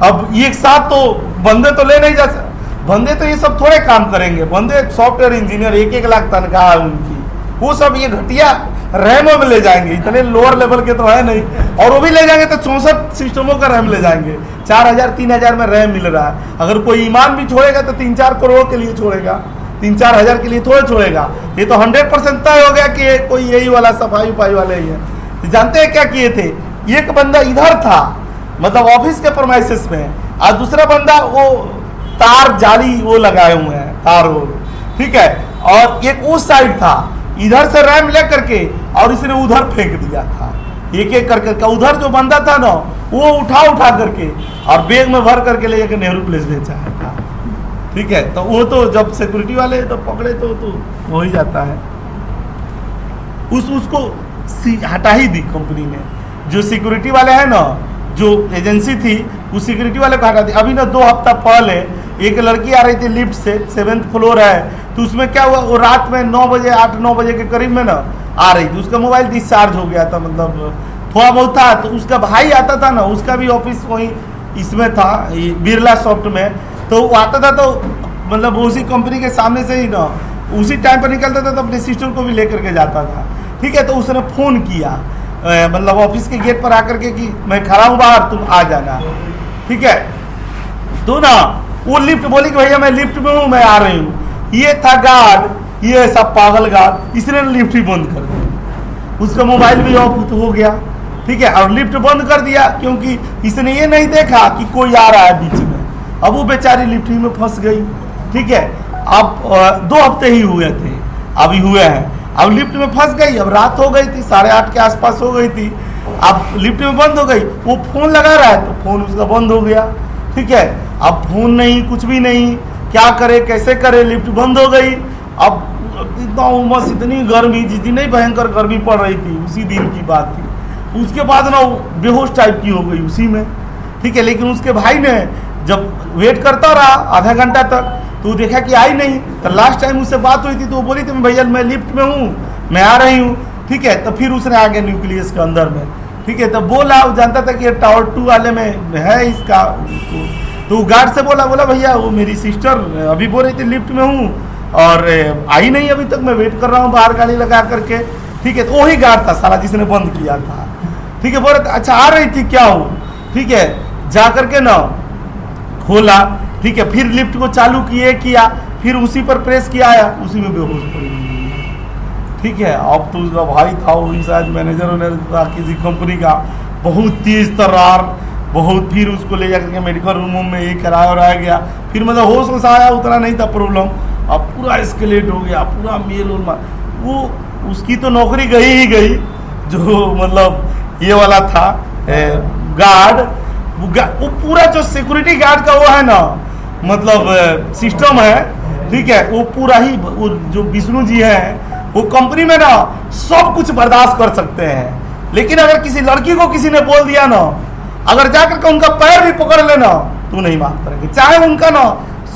अब एक साथ तो बंदे तो ले नहीं जा सकते, बंदे तो ये सब थोड़े काम करेंगे, बंदे सॉफ्टवेयर इंजीनियर 1-1 लाख तनख्वाह है उनकी, वो सब ये घटिया रैमों में ले जाएंगे, इतने लोअर लेवल के तो है नहीं, और वो भी ले जाएंगे तो 64 सिस्टमों का रैम ले जाएंगे। 4000-3000 में रैम मिल रहा है। अगर कोई ईमान भी छोड़ेगा तो 3-4 करोड़ के लिए छोड़ेगा, 3-4 हज़ार के लिए थोड़े छोड़ेगा। ये तो 100% तय हो गया कि कोई यही वाला सफाई उफाई वाले ही है। जानते हैं क्या किए थे, एक बंदा इधर था, मतलब ऑफिस के प्रेमाइसेस में, और दूसरा बंदा वो तार जाली वो लगाए हुए हैं, तार वो, ठीक है, और एक उस साइड था, इधर से रैम ले करके और इसने उधर फेंक दिया था, एक करके। उधर जो बंदा था ना, वो उठा करके और बैग में भर करके ले जाकर नेहरू प्लेस बेचा है था, ठीक है। तो वो तो जब सिक्योरिटी वाले तो पकड़े तो हो ही जाता है। उसको हटा ही दी कंपनी ने। जो सिक्योरिटी वाले हैं ना, जो एजेंसी थी, उस सिक्योरिटी वाले को हटा दी। अभी ना 2 हफ्ता पहले एक लड़की आ रही थी लिफ्ट से, 7th फ्लोर है, तो उसमें क्या हुआ, वो रात में 9 बजे 8-9 बजे के करीब में ना आ रही थी, उसका मोबाइल डिस्चार्ज हो गया था, मतलब थोड़ा बहुत था। तो उसका भाई आता था ना, उसका भी ऑफिस वहीं इसमें था, बिरला सॉफ्ट में, तो वो आता था तो मतलब उसी कंपनी के सामने से ही ना उसी टाइम पर निकलता था, तो अपने सिस्टर को भी लेकर के जाता था, ठीक है। तो उसने फ़ोन किया मतलब ऑफिस के गेट पर आकर के कि मैं खड़ा हूँ बाहर, तुम आ जाना, ठीक है। तो ना वो लिफ्ट बोली कि भैया मैं लिफ्ट में हूँ, मैं आ रही हूँ। ये था गार्ड, ये ऐसा पागल गार्ड, इसने लिफ्ट ही बंद कर दी, उसका मोबाइल भी ऑफ हो गया, ठीक है, और लिफ्ट बंद कर दिया, क्योंकि इसने ये नहीं देखा कि कोई आ रहा है बीच में। अब वो बेचारी लिफ्ट ही में फंस गई, ठीक है। अब 2 हफ्ते ही हुए थे, अभी हुए हैं। अब लिफ्ट में फंस गई, अब रात हो गई थी, 8:30 के आसपास हो गई थी। अब लिफ्ट में बंद हो गई, वो फ़ोन लगा रहा है तो फ़ोन उसका बंद हो गया, ठीक है। अब फ़ोन नहीं, कुछ भी नहीं, क्या करे कैसे करे, लिफ्ट बंद हो गई। अब इतना उमस, इतनी गर्मी, जिस दिन नहीं भयंकर गर्मी पड़ रही थी, उसी दिन की बात थी। उसके बाद ना बेहोश टाइप की हो गई उसी में, ठीक है। लेकिन उसके भाई ने जब वेट करता रहा आधा घंटा तक, तो देखा कि आई नहीं। तो लास्ट टाइम उससे बात हुई थी तो वो बोली थी भैया मैं लिफ्ट में हूँ, मैं आ रही हूँ, ठीक है। तो फिर उसने आगे न्यूक्लियस के अंदर में, ठीक है। तो बोला, वो जानता था कि ये टावर 2 वाले में है इसका, तो गार्ड से बोला भैया वो मेरी सिस्टर अभी बोल रही थी लिफ्ट में हूँ, और आई नहीं अभी तक, मैं वेट कर रहा हूँ बाहर गाड़ी लगा करके। ठीक है, तो वही गार्ड था साला जिसने बंद किया था। ठीक है, बोले अच्छा आ रही थी क्या हो, ठीक है, जा करके ना खोला। ठीक है, फिर लिफ्ट को चालू किया, फिर उसी पर प्रेस किया, आया उसी में बेहोश पड़ी हुई है। ठीक है, अब तो उसका भाई था वो भी शायद मैनेजर था किसी कंपनी का, बहुत तेज तर्रार, बहुत, फिर उसको ले जाकर के मेडिकल रूम में ये कराया और आ गया। फिर मतलब होश आया, उतना नहीं था प्रॉब्लम, अब पूरा एस्केलेट हो गया, पूरा मेल वो उसकी तो नौकरी गई ही गई, जो मतलब ये वाला था गार्ड, वो पूरा जो सिक्योरिटी गार्ड का वो है ना, मतलब सिस्टम है। ठीक है, वो पूरा ही, वो जो विष्णु जी हैं वो कंपनी में ना सब कुछ बर्दाश्त कर सकते हैं, लेकिन अगर किसी लड़की को किसी ने बोल दिया ना, अगर जाकर के उनका पैर भी पकड़ लेना तो नहीं माफ करेंगे, चाहे उनका ना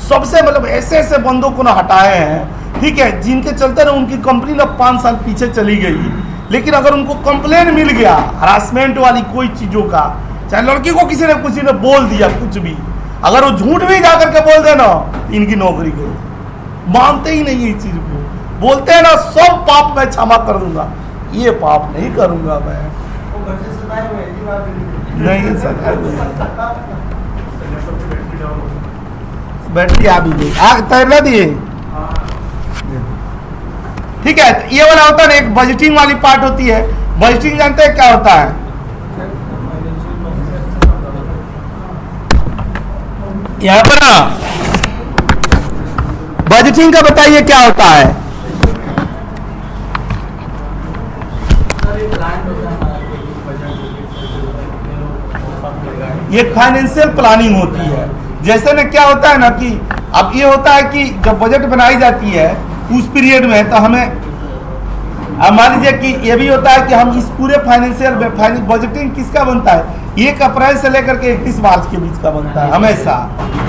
सबसे मतलब ऐसे ऐसे बंदों को ना हटाए हैं। ठीक है, जिनके चलते ना उनकी कंपनी ना 5 साल पीछे चली गई, लेकिन अगर उनको कंप्लेन मिल गया हरासमेंट वाली कोई चीजों का, चाहे लड़की को किसी ने बोल दिया कुछ भी, अगर वो झूठ भी जाकर के बोल देना, इनकी नौकरी गई। मानते ही नहीं ये चीज को, बोलते हैं ना सब पाप मैं क्षमा कर दूंगा, ये पाप नहीं करूंगा मैं। नहीं सर, बैटरी आ भी गई, आग तैरना दिए। ठीक है, ये वाला होता है ना, एक बजटिंग वाली पार्ट होती है। बजटिंग जानते हैं क्या होता है? यहाँ पर ना बजटिंग का बताइए क्या होता है? ये फाइनेंशियल प्लानिंग होती है। जैसे ना क्या होता है ना कि अब ये होता है कि जब बजट बनाई जाती है उस पीरियड में, तो हमें अब मान लीजिए कि ये भी होता है कि हम इस पूरे फाइनेंशियल बजटिंग किसका बनता है, 1 अप्रैल से लेकर के 31 मार्च के बीच का बनता है हमेशा।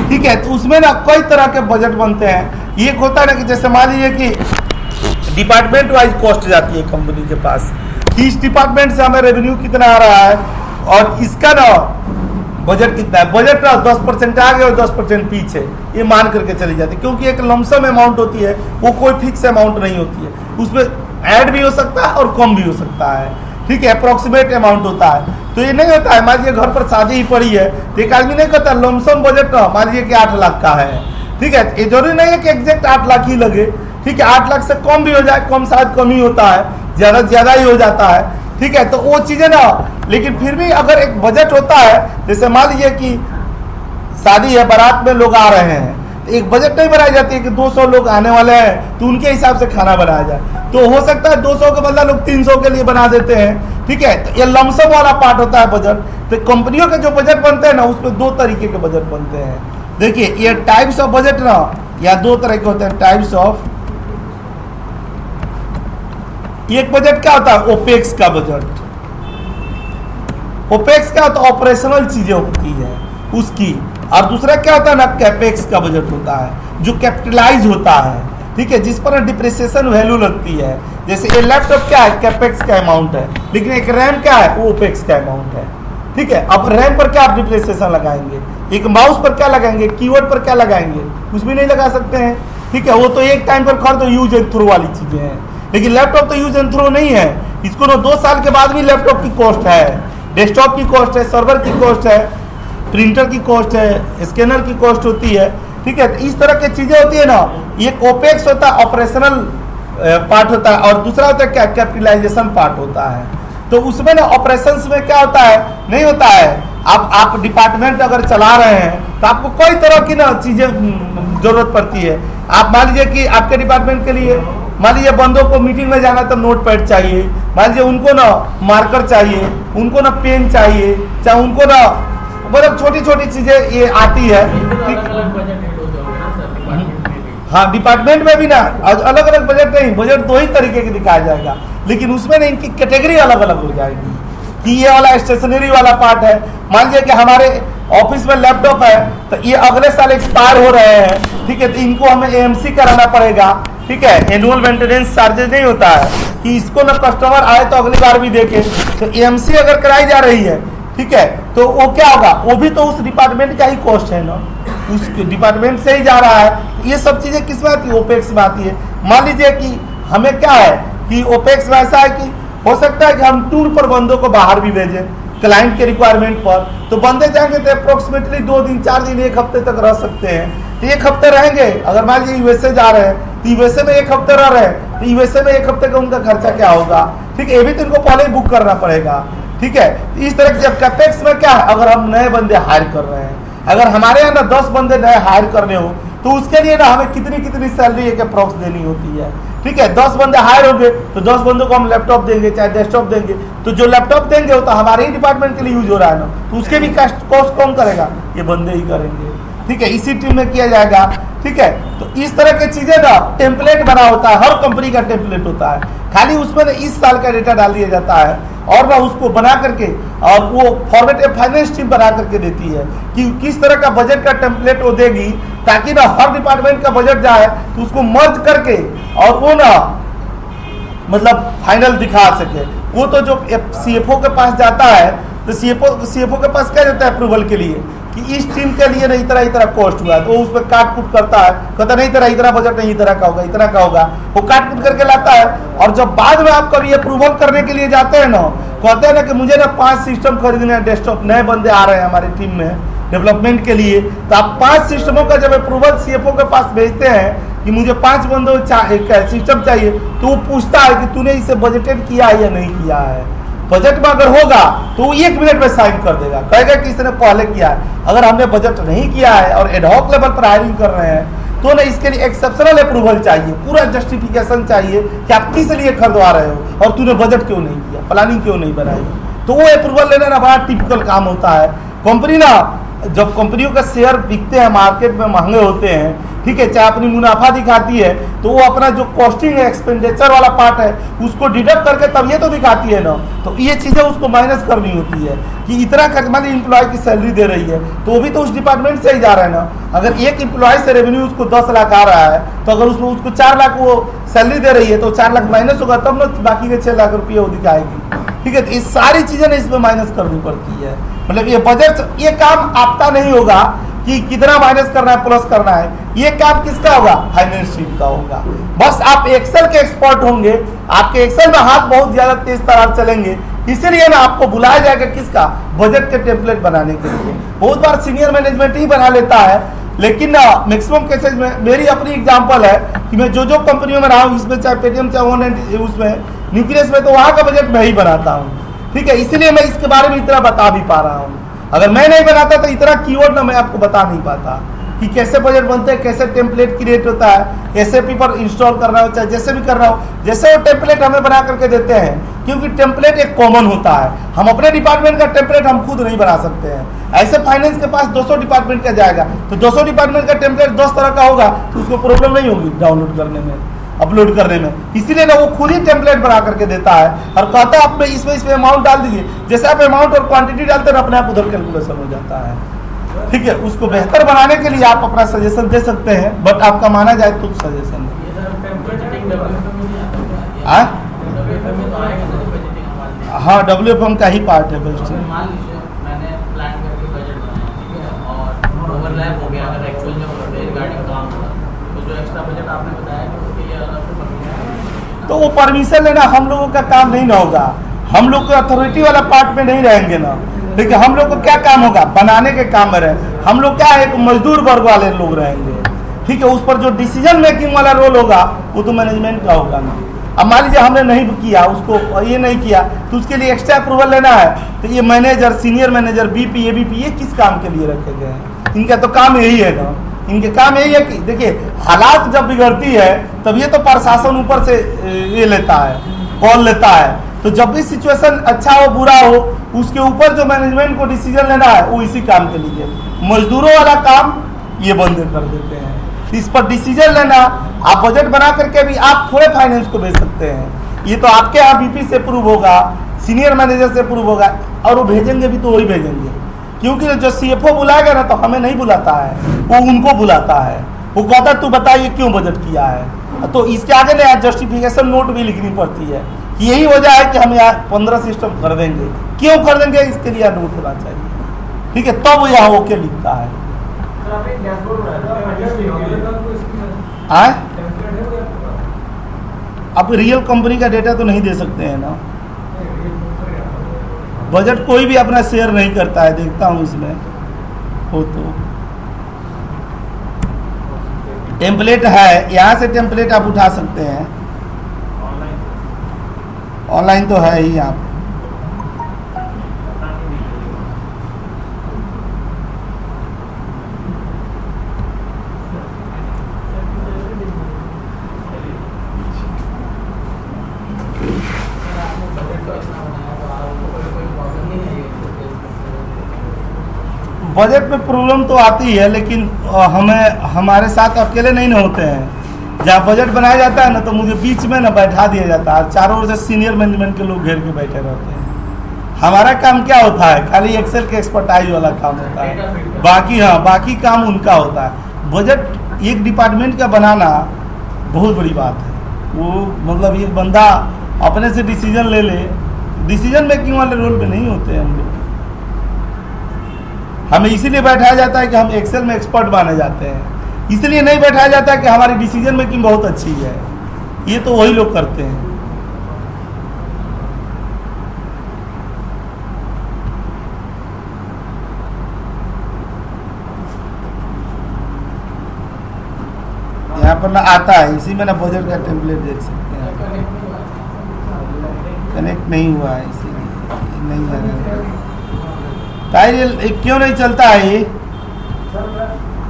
ठीक है, तो उसमें ना कई तरह के बजट बनते हैं। एक होता है ना कि जैसे मान लीजिए कि डिपार्टमेंट वाइज कॉस्ट जाती है कंपनी के पास, इस डिपार्टमेंट से हमें रेवेन्यू कितना आ रहा है और इसका ना बजट कितना है। बजट ना 10% आगे और 10% पीछे, ये मान करके चली जाती है, क्योंकि एक लमसम अमाउंट होती है, वो कोई फिक्स अमाउंट नहीं होती है, उसमें ऐड भी हो सकता है और कम भी हो सकता है। ठीक है, अप्रोक्सीमेट अमाउंट होता है। तो ये नहीं होता है मान लीजिए घर पर शादी ही पड़ी है तो एक आदमी नहीं कहता लमसम बजट ना मान लीजिए कि 8 लाख का है। ठीक है, ये जरूरी नहीं है कि एग्जैक्ट 8 लाख ही लगे। ठीक है, 8 लाख से कम भी हो जाए, कम शायद कम ही होता है, ज्यादा से ज्यादा ही हो जाता है। ठीक है, तो वो चीजें ना, लेकिन फिर भी अगर एक बजट होता है, जैसे मान लीजिए कि शादी है, बारात में लोग आ रहे हैं, तो एक बजट नहीं बनाई जाती है कि 200 लोग आने वाले हैं तो उनके हिसाब से खाना बनाया जाए। तो हो सकता है 200 के बदला लोग 300 के लिए बना देते हैं। ठीक है, तो ये लमसम वाला पार्ट होता है बजट। तो कंपनियों के जो बजट बनते हैं ना, उसमें 2 तरीके के बजट बनते हैं। देखिए, ये टाइप्स ऑफ बजट ना या 2 तरह के होते हैं, टाइप्स ऑफ। एक बजट क्या होता है, ओपेक्स का बजट। ओपेक्स क्या होता है, ऑपरेशनल चीजें होती है उसकी। और दूसरा क्या होता है ना, कैपेक्स का बजट होता है, जो कैपिटलाइज होता है। ठीक है, जिस पर डिप्रिसिएशन वैल्यू लगती है। जैसे ये लैपटॉप क्या है, कैपेक्स का अमाउंट है, लेकिन एक रैम क्या है, वो ओपेक्स का अमाउंट है। ठीक है, अब रैम पर क्या आप डिप्रिसिएशन लगाएंगे, एक माउस पर क्या लगाएंगे, कीबोर्ड पर क्या लगाएंगे, कुछ भी नहीं लगा सकते हैं। ठीक है, वो तो एक टाइम पर खरीदो, यूज एंड थ्रो वाली चीजें हैं। लेकिन लैपटॉप तो यूज एंड थ्रो नहीं है, इसको ना 2 साल के बाद भी लैपटॉप की कॉस्ट है, डेस्कटॉप की कॉस्ट है, सर्वर की कॉस्ट है, प्रिंटर की कॉस्ट है, स्कैनर की कॉस्ट होती है। ठीक है, तो इस तरह की चीजें होती है ना। ये ओपेक्स होता है, ऑपरेशनल पार्ट होता है, और दूसरा होता है क्या, कैपिटलाइजेशन पार्ट होता है। तो उसमें ना ऑपरेशंस में क्या होता है, नहीं होता है, आप डिपार्टमेंट अगर चला रहे हैं तो आपको कई तरह की ना चीजें जरूरत पड़ती है। आप मान लीजिए कि आपके डिपार्टमेंट के लिए मान लीजिए बंदों को मीटिंग में जाना तो नोट पैड चाहिए, मान लीजिए उनको ना मार्कर चाहिए, उनको ना पेन चाहिए, चाहे उनको ना मतलब छोटी छोटी चीजें ये आती है। हाँ, डिपार्टमेंट में भी ना अलग अलग बजट नहीं, बजट 2 ही तरीके के दिखाया जाएगा, लेकिन उसमें ना इनकी कैटेगरी अलग अलग हो जाएगी। कि ये वाला स्टेशनरी वाला पार्ट है, मान लीजिए कि हमारे ऑफिस में लैपटॉप है तो ये अगले साल एक्सपायर हो रहे हैं। ठीक है, तो इनको हमें एएमसी कराना पड़ेगा। ठीक है, एनुअल मेंटेनेंस चार्जेस नहीं होता है कि इसको ना कस्टमर आए तो अगली बार भी देखे। तो एएमसी अगर कराई जा रही है, ठीक है, तो वो क्या होगा, वो भी तो उस डिपार्टमेंट का ही कॉस्ट है ना। उस डिपार्टमेंट से ही जा रहा है। ये सब चीज़ें किस में आती है? ओपेक्स में आती है। मान लीजिए कि हमें क्या है कि ओपेक्स में ऐसा है कि हो सकता है कि हम टूर पर बंदों को बाहर भी भेजें क्लाइंट के रिक्वायरमेंट पर, तो बंदे जाएंगे तो अप्रोक्सीमेटली 2 दिन 4 दिन 1 हफ्ते तक रह सकते हैं। तो 1 हफ्ते रहेंगे, अगर मान लीजिए यूएसए जा रहे हैं तो यूएसए में 1 हफ्ते रह रहे हैं, तो यूएसए में 1 हफ्ते का उनका खर्चा क्या होगा, ठीक है, ये भी तो इनको पहले ही बुक करना पड़ेगा, ठीक है। इस तरह से कैपेक्स में क्या है, अगर हम नए बंदे हायर कर रहे हैं, अगर हमारे यहाँ ना 10 बंदे नए हायर करने हो तो उसके लिए ना हमें कितनी सैलरी एक अप्रोक्स देनी होती है, ठीक है। 10 बंदे हायर होंगे तो 10 बंदों को हम लैपटॉप देंगे चाहे डेस्कटॉप देंगे, तो जो लैपटॉप देंगे वो तो हमारे ही डिपार्टमेंट के लिए यूज हो रहा है ना, तो उसके भी कॉस्ट कौन करेगा, ये बंदे ही करेंगे, ठीक है। इसी टीम में किया जाएगा, ठीक है। तो इस तरह की चीजें ना टेम्पलेट बना होता है, हर कंपनी का टेम्पलेट होता है, खाली उसमें ना इस साल का डेटा डाल दिया जाता है और ना उसको बना करके और वो फॉर्मेट फाइनेंस टीम बना करके देती है कि किस तरह का बजट का टेम्पलेट वो देगी, ताकि ना हर डिपार्टमेंट का बजट जाए तो उसको मर्ज करके और वो ना मतलब फाइनल दिखा सके। वो तो जो सीएफओ के पास जाता है तो सीएफओ के पास क्या जाता है अप्रूवल के लिए कि इस टीम के लिए नहीं इतना कॉस्ट हुआ है, तो वो उसमें काट कूट करता है, कहता नहीं तेरा इतना बजट नहीं इतना का होगा, इतना का होगा, वो काट कूट करके लाता है। और जब बाद में आप कभी अप्रूवल करने के लिए जाते हैं ना, कहते हैं ना कि मुझे ना 5 सिस्टम खरीदने हैं डेस्कटॉप, नए बंदे आ रहे हैं हमारी टीम में डेवलपमेंट के लिए, तो आप 5 सिस्टमों का जब अप्रूवल सीएफओ के पास भेजते हैं कि मुझे 5 बंदों सिस्टम चाहिए, तो वो पूछता है कि तूने इसे बजटेड किया है या नहीं किया है। बजट में अगर होगा तो वो 1 मिनट में साइन कर देगा, कहेगा कि इसने पहले किया है। अगर हमने बजट नहीं किया है और एडहॉक लेवल पर हायरिंग कर रहे हैं तो ना इसके लिए एक्सेप्शनल अप्रूवल चाहिए, पूरा जस्टिफिकेशन चाहिए कि आप किस लिए खरीदवा रहे हो और तूने बजट क्यों नहीं किया, प्लानिंग क्यों नहीं बनाई। तो वो अप्रूवल लेना ना बड़ा टिपिकल काम होता है। कंपनी ना जब कंपनियों का शेयर बिकते हैं मार्केट में महंगे होते हैं, ठीक है, चाहे अपनी मुनाफा दिखाती है तो वो अपना जो कॉस्टिंग है एक्सपेंडिचर वाला पार्ट है उसको डिडक्ट करके तब ये तो दिखाती है ना, तो ये चीज़ें उसको माइनस करनी होती है कि इतना खर्च मान लीजिए एम्प्लॉय की सैलरी दे रही है तो वो भी तो उस डिपार्टमेंट से ही जा रहा है ना। अगर एक एम्प्लॉय से रेवेन्यू उसको 10 लाख आ रहा है तो अगर उसमें उसको 4 लाख वो सैलरी दे रही है तो 4 लाख माइनस होगा, तब ना बाकी के 6 लाख रुपये वो दिखाएगी, ठीक है। तो ये सारी चीज़ें ना इसमें माइनस करनी पड़ती है। मतलब ये बजट, ये काम आपका नहीं होगा कि कितना माइनस करना है प्लस करना है, ये काम किसका होगा, फाइनेंस टीम का होगा। बस आप एक्सेल के एक्सपर्ट होंगे, आपके एक्सेल में हाथ बहुत ज्यादा तेज तरार चलेंगे, इसीलिए ना आपको बुलाया जाएगा किसका, बजट के टेम्पलेट बनाने के लिए। बहुत बार सीनियर मैनेजमेंट ही बना लेता है, लेकिन ना मैक्सिमम केसेज में मेरी अपनी एग्जांपल है कि मैं जो कंपनियों में रहा हूँ, इसमें चाहे पेटीएम चाहे ऑनलाइन उसमें न्यूक्लियस में, तो वहाँ का बजट मैं ही बनाता हूँ, ठीक है। इसीलिए मैं इसके बारे में इतना बता भी पा रहा हूँ। अगर मैं नहीं बनाता तो इतना कीवर्ड ना मैं आपको बता नहीं पाता कि कैसे बजट बनते हैं, कैसे टेम्पलेट क्रिएट होता है, एसएपी पर इंस्टॉल करना हो चाहे जैसे भी करना हो, जैसे वो टेम्पलेट हमें बना करके देते हैं, क्योंकि टेम्पलेट एक कॉमन होता है। हम अपने डिपार्टमेंट का टेम्पलेट हम खुद नहीं बना सकते हैं, ऐसे फाइनेंस के पास 200 डिपार्टमेंट का जाएगा तो 200 डिपार्टमेंट का टेम्पलेट 10 तरह का होगा, तो उसको प्रॉब्लम नहीं होगी डाउनलोड करने में, अपलोड करने में। इसीलिए ना वो खुद ही टेम्पलेट बना करके देता है और कहता है आप इसमें अमाउंट डाल दीजिए, जैसे आप अमाउंट और क्वांटिटी डालते हैं अपने आप उधर कैलकुलेशन हो जाता है, ठीक है। उसको बेहतर बनाने के लिए आप अपना सजेशन दे सकते हैं, बट आपका माना जाए तो सजेशन हाँ WFM का ही पार्ट है बजटिंग। मान लीजिए मैंने प्लान करके बजट बनाया, ठीक है, और ओवरलैप हो गया, अगर एक्चुअल में रेलगाड़ी काम हुआ तो जो एक्स्ट्रा बजट आपने बताया कि उसके लिए अलग से परमिशन, तो वो परमिशन लेना हम लोगों का काम नहीं ना होगा, हम लोग को अथॉरिटी वाला पार्ट में नहीं रहेंगे ना, ठीक है। हम लोग को क्या काम होगा, बनाने के काम में रहे हम लोग, क्या है, एक मजदूर वर्ग वाले लोग रहेंगे, ठीक है। उस पर जो डिसीजन मेकिंग वाला रोल होगा वो तो मैनेजमेंट का होगा ना। अब मान लीजिए हमने नहीं किया, उसको ये नहीं किया, तो उसके लिए एक्स्ट्रा अप्रूवल लेना है, तो ये manager, senior manager, BP, ABP, ये किस काम के लिए रखे गए हैं? इनका तो काम यही है ना, इनके काम यही है कि देखिए हालात जब बिगड़ती है तब ये तो प्रशासन ऊपर से ये लेता है, कॉल लेता है, तो जब भी सिचुएशन अच्छा हो बुरा हो उसके ऊपर जो मैनेजमेंट को डिसीजन लेना है वो इसी काम के लिए। मजदूरों वाला काम ये बंद कर देते हैं, इस पर डिसीजन लेना, आप बजट बना करके भी आप थोड़े फाइनेंस को भेज सकते हैं, ये तो आपके यहाँ बीपी से अप्रूव होगा, सीनियर मैनेजर से अप्रूव होगा, और वो भेजेंगे भी तो वही भेजेंगे, क्योंकि जो सीएफओ बुलाएगा ना तो हमें नहीं बुलाता है, वो उनको बुलाता है, वो कहता तू बता ये क्यों बजट किया है, तो इसके आगे ना जस्टिफिकेशन नोट भी लिखनी पड़ती है कि यही वजह है कि हम यहाँ 15 सिस्टम खरीदेंगे, क्यों खरीदेंगे इसके लिए नोट होना चाहिए, ठीक है, तब वो यहाँ ओके लिखता है। सर आपने एक डैशबोर्ड बनाया था, एडजस्ट नहीं होगा तो इसमें आए टेम्पलेट है वो आपके पास? आप रियल कंपनी का डेटा तो नहीं दे सकते हैं ना। बजट कोई भी अपना शेयर नहीं करता है, देखता हूँ इसमें हो तो टेम्पलेट है, यहाँ से टेम्पलेट आप उठा सकते हैं। ऑनलाइन तो है ही यहाँ पे। बजट में प्रॉब्लम तो आती है, लेकिन हमारे साथ अकेले नहीं ना होते हैं। जहाँ बजट बनाया जाता है ना, तो मुझे बीच में ना बैठा दिया जाता है, चारों ओर से सीनियर मैनेजमेंट के लोग घेर के बैठे रहते हैं। हमारा काम क्या होता है, खाली एक्सेल के एक्सपर्टाइज वाला काम होता है, बाकी काम उनका होता है। बजट एक डिपार्टमेंट का बनाना बहुत बड़ी बात है। वो मतलब एक बंदा अपने से डिसीजन ले ले, डिसीजन मेकिंग वाले रोल पे नहीं होते हैं हम लोग। हमें इसीलिए बैठाया जाता है कि हम एक्सेल में एक्सपर्ट माने जाते हैं, इसलिए नहीं बैठाया जाता है कि हमारी डिसीजन मेकिंग बहुत अच्छी है। ये तो वही लोग करते हैं। यहाँ पर ना आता है, इसी में ना बजट का टेम्पलेट देख सकते हैं। कनेक्ट नहीं हुआ है, इसीलिए नहीं आ रहा है। क्यों नहीं चलता है ये?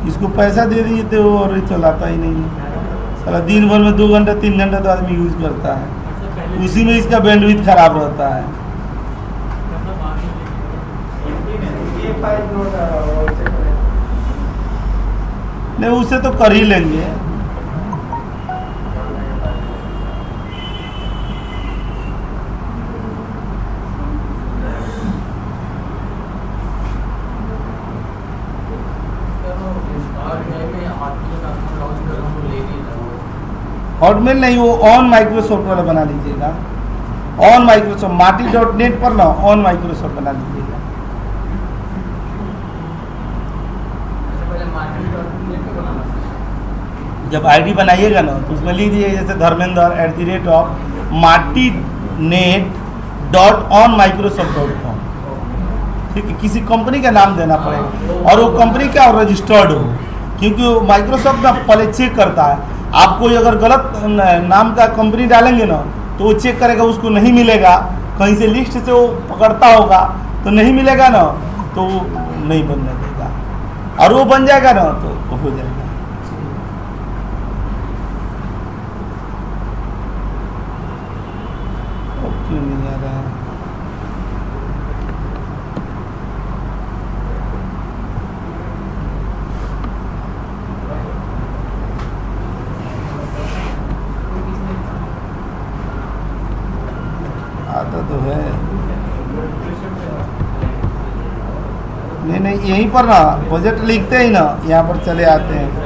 इसको पैसा दे दिए थे वो, और चलाता ही नहीं है साला। दिन भर में 2 घंटा 3 घंटा तो आदमी यूज करता है, उसी में इसका बैंडविड्थ खराब रहता है। नहीं, उसे तो कर ही लेंगे। हॉटमेल नहीं, वो ऑन माइक्रोसॉफ्ट वाला बना लीजिएगा। ऑन माइक्रोसॉफ्ट माटी.net पर ना ऑन माइक्रोसॉफ्ट बना लीजिएगा। जब आईडी बनाइएगा ना, तो उसमें लिख दीजिएगा जैसे dharmender@martinet.onmicrosoft.com। ठीक है, किसी कंपनी का नाम देना पड़ेगा, और वो कंपनी क्या रजिस्टर्ड हो, क्योंकि वो माइक्रोसॉफ्ट ना पहले चेक करता है। आप कोई अगर गलत नाम का कंपनी डालेंगे ना, तो वो चेक करेगा, उसको नहीं मिलेगा, कहीं से लिस्ट से वो पकड़ता होगा, तो नहीं मिलेगा ना, तो वो नहीं बनने देगा, और वो बन जाएगा ना, तो हो जाएगा। क्यों नहीं आ रहा है? आता तो है। नहीं, यहीं पर ना बजट लिखते ही ना, यहाँ पर चले आते हैं।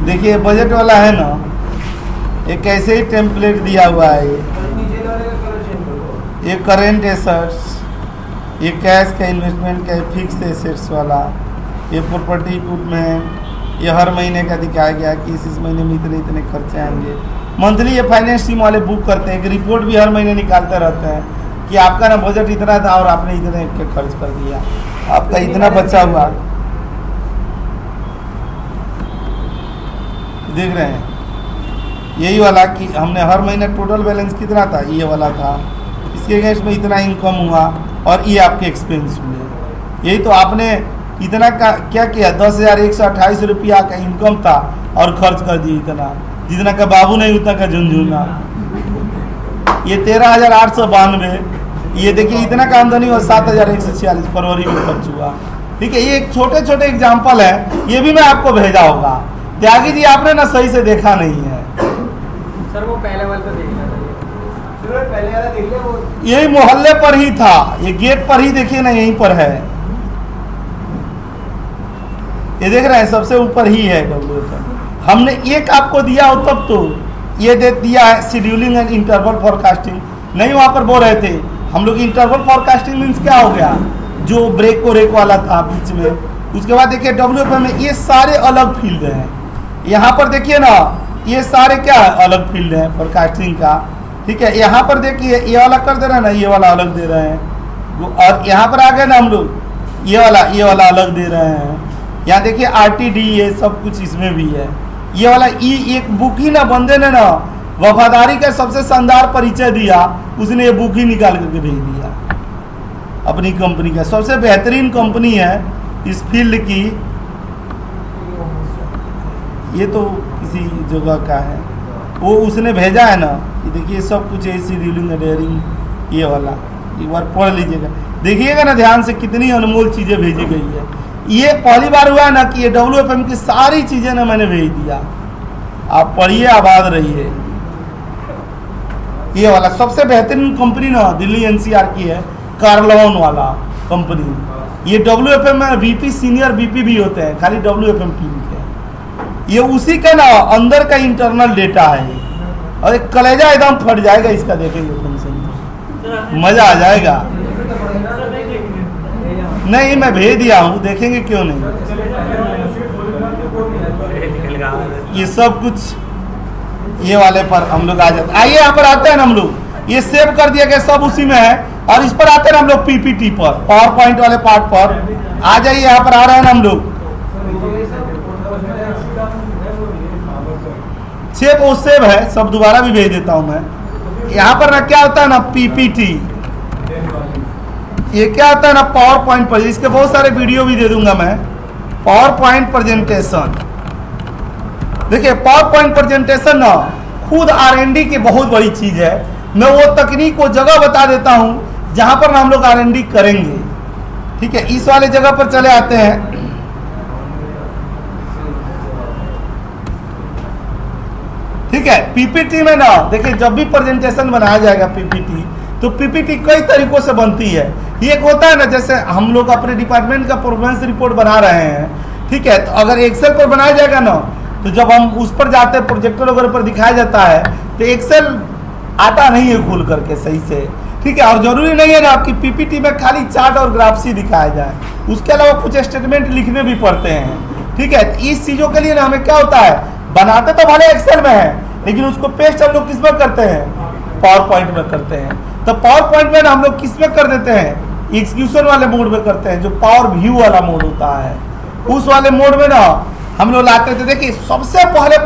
देखिए बजट वाला है ना, एक ऐसे ही टेम्पलेट दिया हुआ है। ये करेंट एसेट्स, ये कैश का इन्वेस्टमेंट का, फिक्स एसेट्स वाला, ये प्रॉपर्टी इक्विपमेंट, ये हर महीने का दिखाया गया कि इस महीने में इतने इतने खर्चे आएंगे। मंथली ये फाइनेंस टीम वाले बुक करते हैं, कि रिपोर्ट भी हर महीने निकालते रहते हैं कि आपका ना बजट इतना था और आपने इतने के खर्च कर दिया, आपका इतना बचा हुआ। देख रहे हैं यही वाला कि हमने हर महीने टोटल बैलेंस कितना था, ये वाला था, इसके अगेंस्ट में इतना इनकम हुआ और ये आपके एक्सपेंस हुए। यही तो आपने इतना क्या किया, 10,128 रुपया का इनकम था और खर्च कर दिए इतना, जितना का बाबू नहीं उतना का झुंझुना। ये 13,892, ये देखिए इतना का आमदनी और 7,146 फरवरी में खर्च हुआ। ठीक है, ये एक छोटे छोटे एग्जाम्पल है, ये भी मैं आपको भेजा होगा। त्यागी जी आपने ना सही से देखा नहीं है सर, वो पहले वाले पे देख लिया था, पहले वाला देख लिया वो। यही मोहल्ले पर ही था, ये गेट पर ही देखिए ना, यहीं पर है, ये देख रहे हैं सबसे ऊपर ही है WFM। हमने एक आपको दिया हो तब तो ये दे दिया है शेड्यूलिंग एंड इंटरवल फॉरकास्टिंग, नहीं वहाँ पर बोल रहे थे हम लोग। इंटरवल फॉरकास्टिंग मीन्स क्या हो गया, जो ब्रेक को रेक वाला था बीच में। उसके बाद देखिए WFM में ये सारे अलग फील्ड हैं, यहाँ पर देखिए ना ये सारे क्या है, अलग फील्ड हैं फॉरकास्टिंग का। ठीक है, यहाँ पर देखिए ये वाला कर दे रहे हैं ना, ये वाला अलग दे रहे हैं, और यहाँ पर आ गए ना हम लोग ये वाला अलग दे रहे हैं। यहाँ देखिए RTD ये सब कुछ इसमें भी है। ये वाला एक बुक ही ना बंदे ने ना वफादारी का सबसे शानदार परिचय दिया, उसने ये बुक ही निकाल करके भेज दिया अपनी कंपनी का। सबसे बेहतरीन कंपनी है इस फील्ड की, ये तो किसी जगह का है, वो उसने भेजा है ना। ये देखिए सब कुछ है, शेड्यूलिंग एडेयरिंग, ये वाला एक बार पढ़ लीजिएगा, देखिएगा ना ध्यान से कितनी अनमोल चीज़ें भेजी गई है। ये पहली बार हुआ ना कि ये WFM की सारी चीज़ें ना मैंने भेज दिया, आप पढ़िए आबाद रहिए। ये वाला सबसे बेहतरीन कंपनी ना दिल्ली NCR की है, कार्लोन वाला कंपनी। ये WFM में VP सीनियर VP भी होते हैं, खाली WFM टीम के। ये उसी का ना अंदर का इंटरनल डेटा है, और एक कलेजा एकदम फट जाएगा इसका, देखेंगे फंक्शन मजा आ जाएगा। नहीं मैं भेज दिया हूँ, देखेंगे क्यों नहीं। ये सब कुछ ये वाले पर हम लोग आ जाते। आइए यहाँ पर आते हैं ना हम लोग, ये सेव कर दिया गया सब उसी में है, और इस पर आते हैं ना हम लोग PPT पर, पावर पॉइंट वाले पार्ट पर आ जाइए। यहाँ पर आ रहे हैं ना हम लोग, सेव है सब, दोबारा भी भेज देता हूँ मैं। यहाँ पर ना क्या होता है ना PPT, ये क्या होता है ना पावर पॉइंट पर, इसके बहुत सारे वीडियो भी दे दूंगा मैं। पावर पॉइंट प्रेजेंटेशन, देखिए पावर पॉइंट प्रेजेंटेशन ना खुद R&D की बहुत बड़ी चीज है। मैं वो तकनीक वो जगह बता देता हूँ जहां पर ना हम लोग R&D करेंगे। ठीक है, इस वाले जगह पर चले आते हैं। ठीक है, PPT में ना देखिए जब भी प्रेजेंटेशन बनाया जाएगा PPT, तो PPT कई तरीकों से बनती है। ये एक होता है ना, जैसे हम लोग अपने डिपार्टमेंट का परफॉर्मेंस रिपोर्ट बना रहे हैं, ठीक है, तो अगर एक्सेल पर बनाया जाएगा ना, तो जब हम उस पर जाते हैं प्रोजेक्टर वगैरह पर दिखाया जाता है, तो एक्सेल आता नहीं है खोल करके सही से। ठीक है, और जरूरी नहीं है ना आपकी PPT में खाली चार्ट और ग्राफ्स ही दिखाया जाए, उसके अलावा कुछ स्टेटमेंट लिखने भी पड़ते हैं। ठीक है, तो इस चीज़ों के लिए ना हमें क्या होता है, बनाते तो भले एक्सेल में है, लेकिन उसको पेस्ट हम लोग किस में करते हैं, पावर पॉइंट में करते हैं। तो पावर पॉइंट में ना हम लोग किस में कर देते हैं, एग्जीक्यूशन वाले मोड में करते हैं, जो पावर व्यू वाला मोड होता है, उस वाले मोड में ना हम लोग लाते थे। देखिए सबसे पहले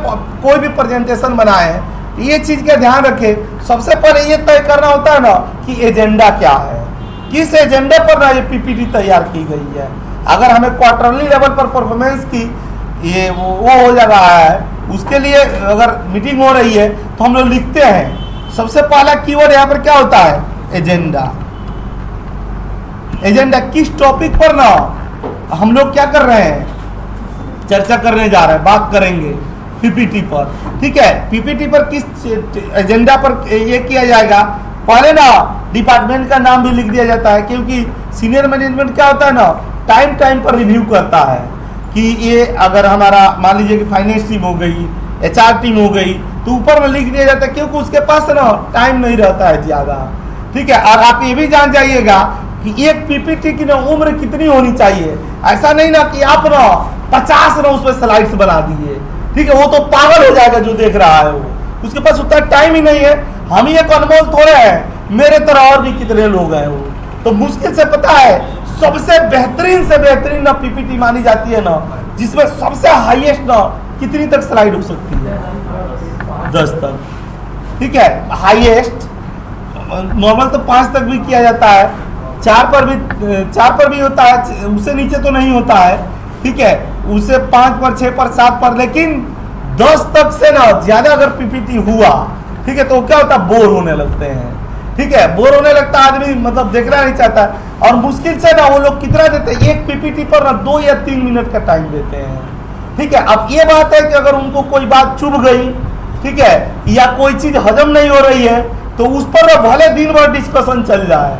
कोई भी प्रेजेंटेशन बनाए, ये चीज का ध्यान रखें, सबसे पहले ये तय करना होता है ना कि एजेंडा क्या है, किस एजेंडे पर ना ये PPT तैयार की गई है। अगर हमें क्वार्टरली लेवल पर परफॉर्मेंस की ये वो हो जा रहा है, उसके लिए अगर मीटिंग हो रही है, तो हम लोग लिखते हैं सबसे पहला कीवर्ड यहाँ पर क्या होता है, एजेंडा। एजेंडा किस टॉपिक पर ना हम लोग क्या कर रहे हैं, चर्चा करने जा रहे हैं, बात करेंगे PPT पर। ठीक है, PPT पर किस एजेंडा पर ये किया जाएगा, पहले ना डिपार्टमेंट का नाम भी लिख दिया जाता है, क्योंकि सीनियर मैनेजमेंट क्या होता है ना टाइम पर रिव्यू करता है कि ये अगर हमारा मान लीजिए कि फाइनेंस टीम हो गई, HR टीम हो गई, तो ऊपर में लिख दिया जाता है, क्योंकि उसके पास ना टाइम नहीं रहता है ज़्यादा। ठीक है, और आप ये भी जान जाइएगा कि एक PPT की ना उम्र कितनी होनी चाहिए। ऐसा नहीं ना कि आप ना 50 ना उसमें स्लाइड्स बना दिए, ठीक है, वो तो पागल हो जाएगा जो देख रहा है, वो उसके पास उतना टाइम ही नहीं है। हम ही एक अनमोल थोड़े हैं, मेरे तरह और भी कितने लोग हैं। वो तो मुश्किल से पता है सबसे बेहतरीन से बेहतरीन ना PPT मानी जाती है ना, जिसमें सबसे हाईएस्ट ना कितनी तक स्लाइड हो सकती है, 10 तक। ठीक है, हाईएस्ट नॉर्मल तो 5 तक भी किया जाता है, 4 पर भी होता है, उससे नीचे तो नहीं होता है, ठीक है, उससे 5 पर, 6 पर, 7 पर, लेकिन 10 तक से ना ज्यादा अगर पीपीटी हुआ, ठीक है, तो क्या होता है, बोर होने लगते हैं, ठीक है, बोर होने लगता है आदमी, मतलब देखना नहीं चाहता, और मुश्किल से ना वो लोग कितना देते हैं, एक पीपीटी पर ना 2 या 3 मिनट का टाइम देते हैं, ठीक है। अब ये बात है कि अगर उनको कोई बात चुभ गई, ठीक है, या कोई चीज हजम नहीं हो रही है, तो उस पर ना भले दिन भर डिस्कशन चल जाए,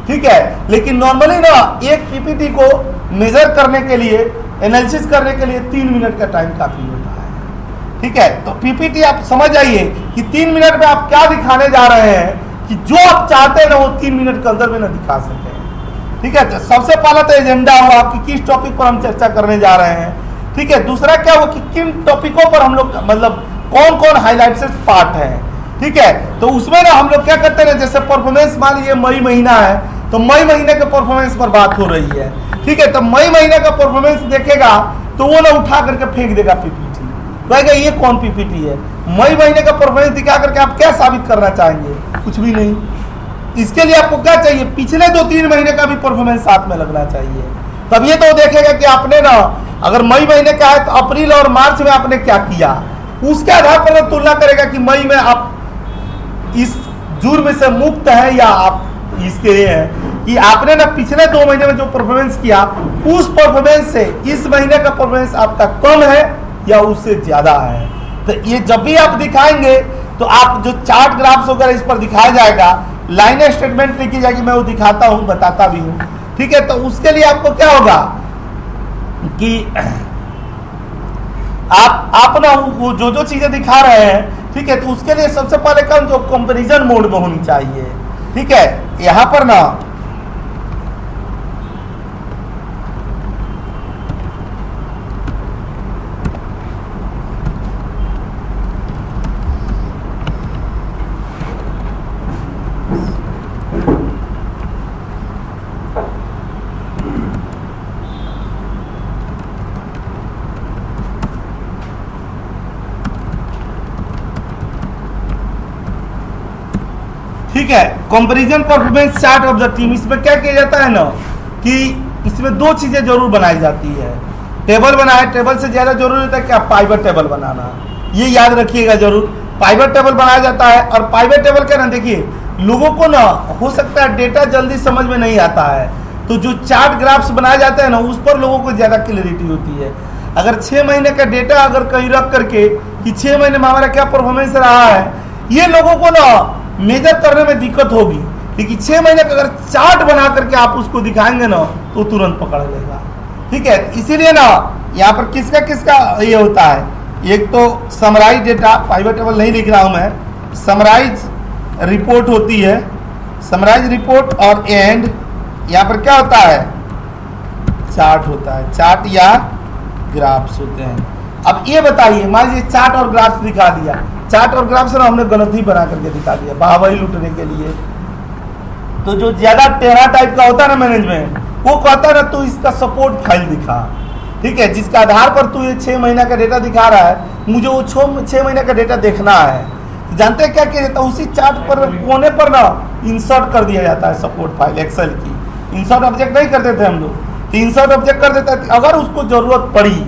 ठीक है, लेकिन नॉर्मली ना एक पीपीटी को मेजर करने के लिए, एनालिसिस करने के लिए 3 मिनट का टाइम काफी होता है, ठीक है। तो पीपीटी आप समझ जाइए कि 3 मिनट में आप क्या दिखाने जा रहे हैं, कि जो आप चाहते हैं ना वो 3 मिनट के अंदर में ना दिखा सकते हैं, ठीक है। तो सबसे पहला तो एजेंडा हुआ कि किस टॉपिक पर हम चर्चा करने जा रहे हैं, ठीक है। दूसरा क्या हुआ कि किन टॉपिकों पर हम लोग, मतलब कौन कौन हाईलाइटेड पार्ट है, ठीक है। तो उसमें ना हम लोग क्या करते हैं, जैसे परफॉर्मेंस, मान लीजिए मई महीना है, तो मई महीने के परफॉर्मेंस पर बात हो रही है, ठीक है। तो मई महीने का परफॉर्मेंस देखेगा तो वो ना उठा करके फेंक देगा पीपीटी, कहेगा ये कौन पीपीटी है। मई महीने का परफॉर्मेंस दिखा करके आप क्या साबित करना चाहेंगे, कुछ भी नहीं। इसके लिए आपको क्या चाहिए, पिछले 2-3 महीने का भी परफॉर्मेंस साथ में लगना चाहिए, तब ये तो देखेगा कि आपने ना, अगर मई महीने का है तो अप्रैल और मार्च में आपने क्या किया, उसके आधार पर तुलना करेगा कि मई में आप इस जुर्म से मुक्त है या आप इसके लिए है, कि आपने ना पिछले 2 महीने में जो परफॉर्मेंस किया, उस परफॉर्मेंस से इस महीने का परफॉर्मेंस आपका कम है या उससे ज्यादा है। तो ये जब भी आप दिखाएंगे तो आप जो चार्ट ग्राफ्स वगैरह इस पर दिखाया जाएगा, लाइन स्टेटमेंट लिखी जाएगी, मैं वो दिखाता हूं, बताता भी हूं, ठीक है। तो उसके लिए आपको क्या होगा कि आप ना वो जो चीजें दिखा रहे हैं, ठीक है, तो उसके लिए सबसे पहले काम जो कंपैरिजन मोड में होनी चाहिए, ठीक है। यहां पर ना ठीक है, comparison performance chart of the team, इसमें क्या किया जाता है ना, कि इसमें 2 चीजें जरूर बनाई जाती है, टेबल बनाए, टेबल से ज्यादा जरूरी होता है क्या, पाइवट टेबल बनाना, ये याद रखिएगा जरूर, पाइवट टेबल बनाया जाता है। और पाइवट टेबल क्या ना, देखिए लोगों को ना हो सकता है डेटा जल्दी समझ में नहीं आता है, तो जो चार्ट ग्राफ्स बनाए जाते हैं ना, उस पर लोगों को ज्यादा क्लियरिटी होती है। अगर 6 महीने का डेटा अगर कहीं रख करके कि 6 महीने में हमारा क्या परफॉर्मेंस रहा है, ये लोगों को ना मेजर करने में दिक्कत होगी, लेकिन 6 महीने का अगर चार्ट बना करके आप उसको दिखाएंगे ना, तो तुरंत पकड़ लेगा, ठीक है। इसीलिए ना यहाँ पर किसका किसका ये होता है, एक तो समराइज डेटा, पाइवट टेबल नहीं लिख रहा हूँ मैं, समराइज रिपोर्ट होती है, समराइज रिपोर्ट, और एंड यहाँ पर क्या होता है, चार्ट होता है, चार्ट या ग्राफ्स होते हैं। अब ये बताइए, मान लीजिए चार्ट और ग्राफ्स दिखा दिया, चार्ट और ग्राफ्स ना हमने गलत ही बना करके दिखा दिया बाहवाही लूटने के लिए, तो जो ज्यादा टेढ़ा टाइप का होता है ना मैनेजमेंट, वो कहता है ना तू इसका सपोर्ट फाइल दिखा, ठीक है, जिसका आधार पर तू ये 6 महीना का डेटा दिखा रहा है, मुझे वो 6 महीने का डेटा देखना है। जानते हैं क्या किया जाता है, उसी चार्ट पर कोने पर ना इंसर्ट कर दिया जाता है सपोर्ट फाइल, एक्सेल की इंसर्ट ऑब्जेक्ट नहीं करते थे हम लोग, तो इंसर्ट ऑब्जेक्ट कर देता है, अगर उसको जरूरत पड़ी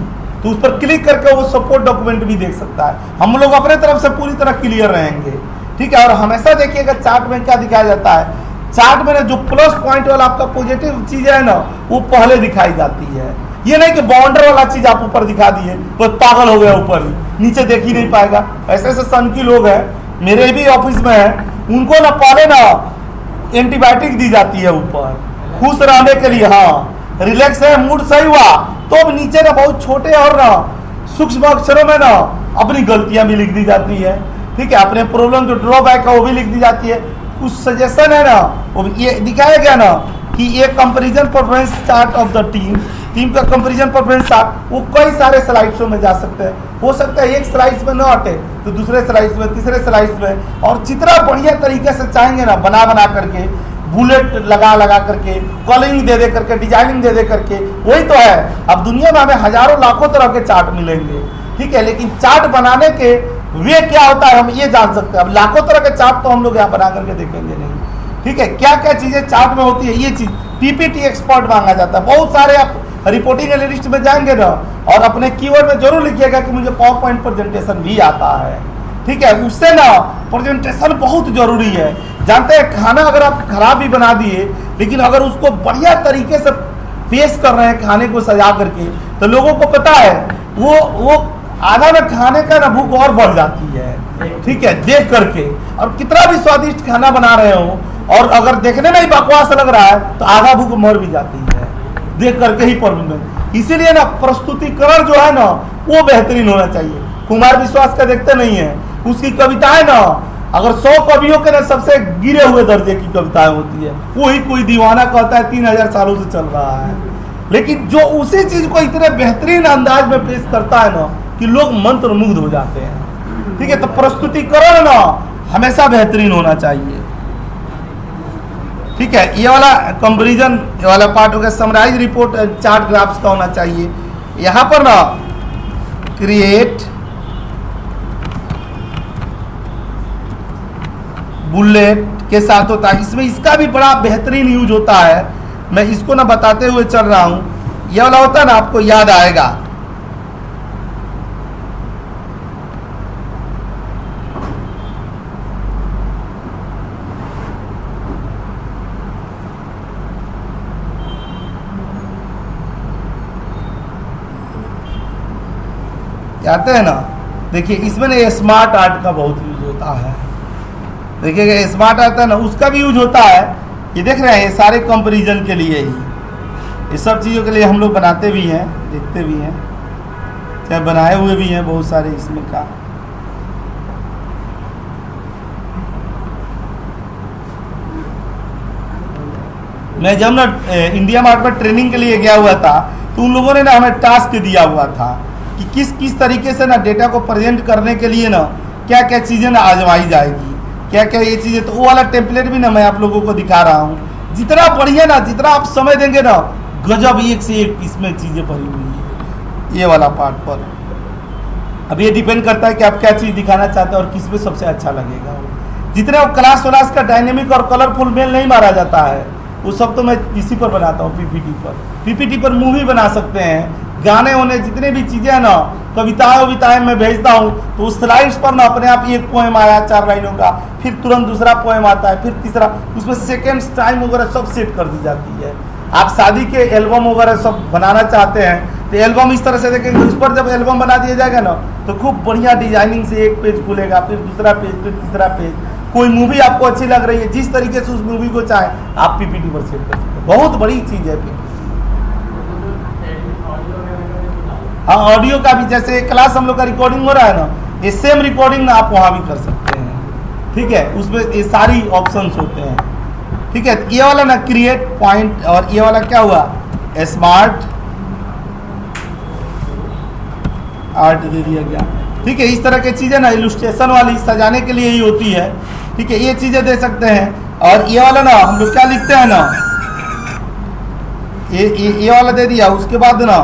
तो उस पर क्लिक करके वो सपोर्ट डॉक्यूमेंट भी देख सकता है। हम लोग अपने तरफ से पूरी तरह क्लियर रहेंगे, ठीक है। और हमेशा देखिएगा चार्ट में क्या दिखाया जाता है, चार्ट में जो प्लस पॉइंट वाला आपका पॉजिटिव चीज है ना, वो पहले दिखाई जाती है। ये नहीं कि बाउंडर वाला चीज आप ऊपर दिखा दिए तो पागल हो गया, ऊपर नीचे देख ही नहीं पाएगा। ऐसे ऐसे सन की लोग हैं, मेरे भी ऑफिस में है, उनको ना पहले ना एंटीबायोटिक दी जाती है ऊपर, खुश रहने के लिए, हाँ रिलैक्स है, मूड सही हुआ, तो अब नीचे ना बहुत छोटे और ना सूक्ष्म अक्षरों में ना अपनी गलतियां भी लिख दी जाती है, ठीक है, अपने प्रॉब्लम जो ड्रॉबैक है वो भी लिख दी जाती है। कुछ सजेशन है ना, वो ये दिखाया गया ना कि ये comparison performance chart of the team का कंपैरिजन परफॉर्मेंस चार्ट, वो कई सारे स्लाइड्सों में जा सकते हैं, हो सकता है एक स्लाइड्स में न अटे तो दूसरे स्लाइड्स में, तीसरे स्लाइड्स में, और जितना बढ़िया तरीके से चाहेंगे ना बना करके, बुलेट लगा करके, कलरिंग दे करके, डिजाइनिंग दे करके, वही तो है। अब दुनिया में हमें हजारों लाखों तरह के चार्ट मिलेंगे, ठीक है, लेकिन चार्ट बनाने के वे क्या होता है हम ये जान सकते हैं। अब लाखों तरह के चार्ट तो हम लोग यहाँ बना करके देखेंगे नहीं, ठीक है, क्या क्या चीज़ें चार्ट में होती है, ये चीज़ पीपीटी एक्सपर्ट मांगा जाता है। बहुत सारे आप रिपोर्टिंग एनालिस्ट में जाएंगे ना, और अपने कीवर्ड में जरूर लिखिएगा कि मुझे पावर पॉइंट प्रेजेंटेशन भी आता है। ठीक है, उससे ना प्रेजेंटेशन बहुत जरूरी है। जानते हैं, खाना अगर आप खराब भी बना दिए, लेकिन अगर उसको बढ़िया तरीके से पेश कर रहे हैं खाने को सजा करके, तो लोगों को पता है वो आधा में खाने का ना भूख और बढ़ जाती है। ठीक है, देख करके, और कितना भी स्वादिष्ट खाना बना रहे हो और अगर देखने में ही बकवास लग रहा है तो आधा भूख मर भी जाती है देख करके ही प्रॉब्लम है। इसीलिए ना प्रस्तुतिकरण जो है ना वो बेहतरीन होना चाहिए। कुमार विश्वास का देखते नहीं है, उसकी कविताएं ना अगर 100 कवियों के ना सबसे गिरे हुए दर्जे की कविताएं होती है, वही कोई दीवाना कहता है 3000 सालों से चल रहा है, लेकिन जो उसी चीज को इतने बेहतरीन अंदाज में पेश करता है ना कि लोग मंत्रमुग्ध हो जाते हैं। ठीक है, तो प्रस्तुतिकरण ना हमेशा बेहतरीन होना चाहिए। ठीक है, ये वाला कंपैरिजन वाला पार्ट हो गया। समराइज रिपोर्ट चार्ट ग्राफ्स का होना चाहिए। यहां पर ना क्रिएट बुलेट के साथ होता है, इसमें इसका भी बड़ा बेहतरीन यूज होता है। मैं इसको ना बताते हुए चल रहा हूं, ये वाला होता है ना, आपको याद आएगा। आते हैं ना, देखिए इसमें ना स्मार्ट आर्ट का बहुत यूज होता है। देखिएगा, स्मार्ट आर्ट है ना, उसका भी यूज होता है। ये देख रहे हैं, ये सारे कंपैरिजन के लिए ही, ये सब चीज़ों के लिए हम लोग बनाते भी हैं, देखते भी हैं, चाहे बनाए हुए भी हैं बहुत सारे इसमें का। मैं जब ना इंडिया मार्ट में ट्रेनिंग के लिए गया हुआ था, तो उन लोगों ने ना हमें टास्क दिया हुआ था कि किस किस तरीके से ना डेटा को प्रेजेंट करने के लिए ना क्या क्या चीज़ें ना आजमाई जाएगी, क्या क्या ये चीज़ें। तो वो वाला टेम्पलेट भी ना मैं आप लोगों को दिखा रहा हूँ। जितना बढ़िया ना, जितना आप समय देंगे ना, गजब एक से एक इसमें चीज़ें भरी हुई है ये वाला पार्ट पर। अब ये डिपेंड करता है कि आप क्या चीज़ दिखाना चाहते हैं और किस में सबसे अच्छा लगेगा। जितने वो क्लास वलास का डायनेमिक और कलरफुल मेल नहीं मारा जाता है, वो सब तो मैं इसी पर बनाता हूँ, पीपीटी पर। पीपीटी पर मूवी बना सकते हैं, गाने होने, जितने भी चीज़ें हैं ना, कविताएं मैं भेजता हूँ, तो उस स्लाइड्स पर ना अपने आप एक पोएम आया 4 लाइनों का, फिर तुरंत दूसरा पोएम आता है, फिर तीसरा, उसमें सेकेंड्स टाइम वगैरह सब सेट कर दी जाती है। आप शादी के एल्बम वगैरह सब बनाना चाहते हैं तो एल्बम इस तरह से देखेंगे, उस पर जब एल्बम बना दिया जाएगा ना, तो खूब बढ़िया डिजाइनिंग से एक पेज खुलेगा, फिर दूसरा पेज, फिर तीसरा पेज। कोई मूवी आपको अच्छी लग रही है, जिस तरीके से उस मूवी को चाहे आप पीपीटी पर सेट कर सकते हैं। बहुत बड़ी चीज़ है पीपीटी। हाँ, ऑडियो का भी, जैसे क्लास हम लोग का रिकॉर्डिंग हो रहा है ना, ये सेम रिकॉर्डिंग ना आप वहाँ भी कर सकते हैं। ठीक है, उसमें ये सारी ऑप्शंस होते हैं। ठीक है, ये वाला ना क्रिएट पॉइंट, और ये वाला क्या हुआ, स्मार्ट आर्ट दे दिया गया। ठीक है, इस तरह की चीज़ें ना इलस्ट्रेशन वाली सजाने के लिए ही होती है। ठीक है, ये चीज़ें दे सकते हैं। और ये वाला ना हम लोग क्या लिखते हैं ना, ये वाला दे दिया। उसके बाद ना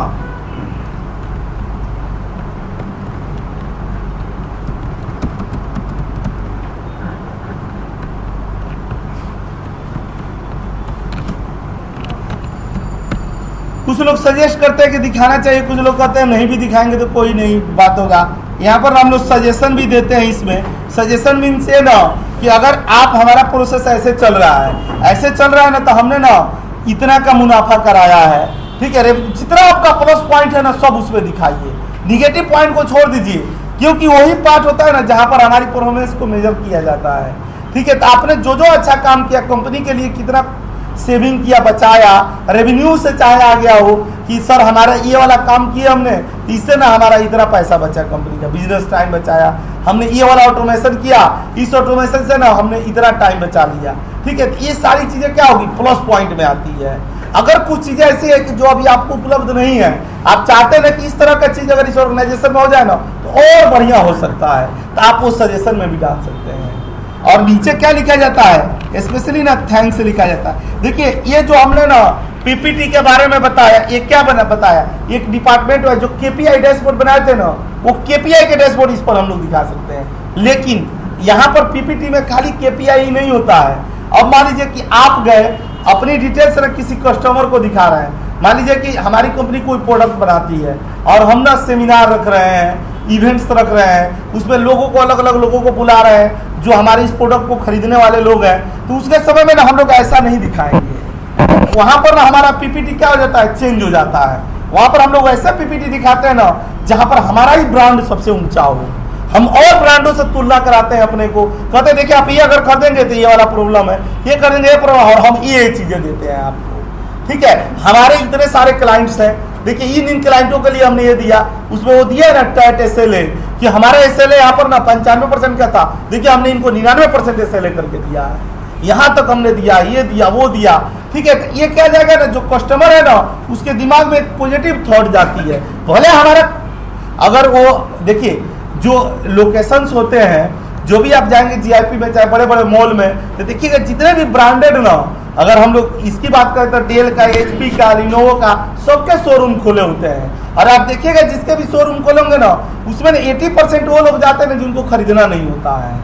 कुछ लोग सजेस्ट करते हैं कि दिखाना चाहिए, कुछ लोग कहते हैं नहीं भी दिखाएंगे तो कोई नहीं बात होगा। यहाँ पर हम लोग सजेशन भी देते हैं। इसमें सजेशन मीन्स ये ना कि अगर आप, हमारा प्रोसेस ऐसे चल रहा है, ऐसे चल रहा है ना, तो हमने ना इतना का मुनाफा कराया है। ठीक है, जितना आपका प्लस पॉइंट है ना, सब उसमें दिखाइए, निगेटिव पॉइंट को छोड़ दीजिए, क्योंकि वही पार्ट होता है ना जहाँ पर हमारी परफॉर्मेंस को मेजर किया जाता है। ठीक है, तो आपने जो जो अच्छा काम किया, कंपनी के लिए कितना सेविंग किया, बचाया, रेवेन्यू से चाहे आ गया हो कि सर हमारा ये वाला काम किया हमने, इससे ना हमारा इतना पैसा बचा, कंपनी का बिजनेस टाइम बचाया, हमने ये वाला ऑटोमेशन किया, इस ऑटोमेशन से ना हमने इतना टाइम बचा लिया। ठीक है, ये सारी चीज़ें क्या होगी, प्लस पॉइंट में आती है। अगर कुछ चीज़ें ऐसी है कि जो अभी आपको उपलब्ध नहीं है, आप चाहते हैं ना कि इस तरह का चीज़ अगर इस ऑर्गेनाइजेशन में हो जाए ना तो और बढ़िया हो सकता है, तो आप वो सजेशन में भी डाल सकते हैं। और नीचे क्या लिखा जाता है, स्पेशली ना थैंक्स लिखा जाता है। देखिए, ये जो हमने ना पीपीटी के बारे में बताया, ये क्या बताया, एक डिपार्टमेंट है जो केपीआई डैशबोर्ड बनाए थे ना, वो केपीआई के डैशबोर्ड इस पर हम लोग दिखा सकते हैं। लेकिन यहाँ पर पीपीटी में खाली केपीआई ही नहीं होता है, अब मान लीजिए कि आप गए अपनी डिटेल्स ना किसी कस्टमर को दिखा रहे हैं, मान लीजिए कि हमारी कंपनी कोई प्रोडक्ट बनाती है और हम ना सेमिनार रख रहे हैं, इवेंट्स रख रहे हैं, उसमें लोगों को अलग अलग लोगों को बुला रहे हैं जो हमारे इस प्रोडक्ट को खरीदने वाले लोग हैं, तो उसके समय में ना हम लोग ऐसा नहीं दिखाएंगे। वहाँ पर ना हमारा पीपीटी क्या हो जाता है, चेंज हो जाता है। वहाँ पर हम लोग ऐसा पीपीटी दिखाते हैं ना जहाँ पर हमारा ही ब्रांड सबसे ऊंचा हो, हम और ब्रांडों से तुलना कराते हैं अपने को, कहते हैं देखिए आप ये अगर खरीदेंगे तो ये वाला प्रॉब्लम है, ये कर देंगे ये प्रॉब्लम, और हम ये चीजें देते हैं आपको। ठीक है, हमारे इतने सारे क्लाइंट्स हैं, देखिए इन क्लाइंटों के लिए हमने ये दिया, उसमें वो दिया ना टैट SLA कि हमारा SLA यहाँ पर ना 95% का था, देखिए हमने इनको 99% SLA करके दिया है, यहाँ तक हमने दिया, ये दिया वो दिया। ठीक है, ये क्या जाएगा ना, जो कस्टमर है ना उसके दिमाग में एक पॉजिटिव थॉट जाती है। भले हमारा अगर वो देखिए जो लोकेशंस होते हैं, जो भी आप जाएंगे GIP में चाहे बड़े बड़े मॉल में, तो देखिएगा जितने भी ब्रांडेड ना, अगर हम लोग इसकी बात करें तो डेल का, HP का, लिनोवो का, सबके शोरूम खुले होते हैं। और आप देखिएगा जिसके भी शोरूम खोलेंगे ना उसमें 80% वो लोग जाते हैं ना जिनको खरीदना नहीं होता है।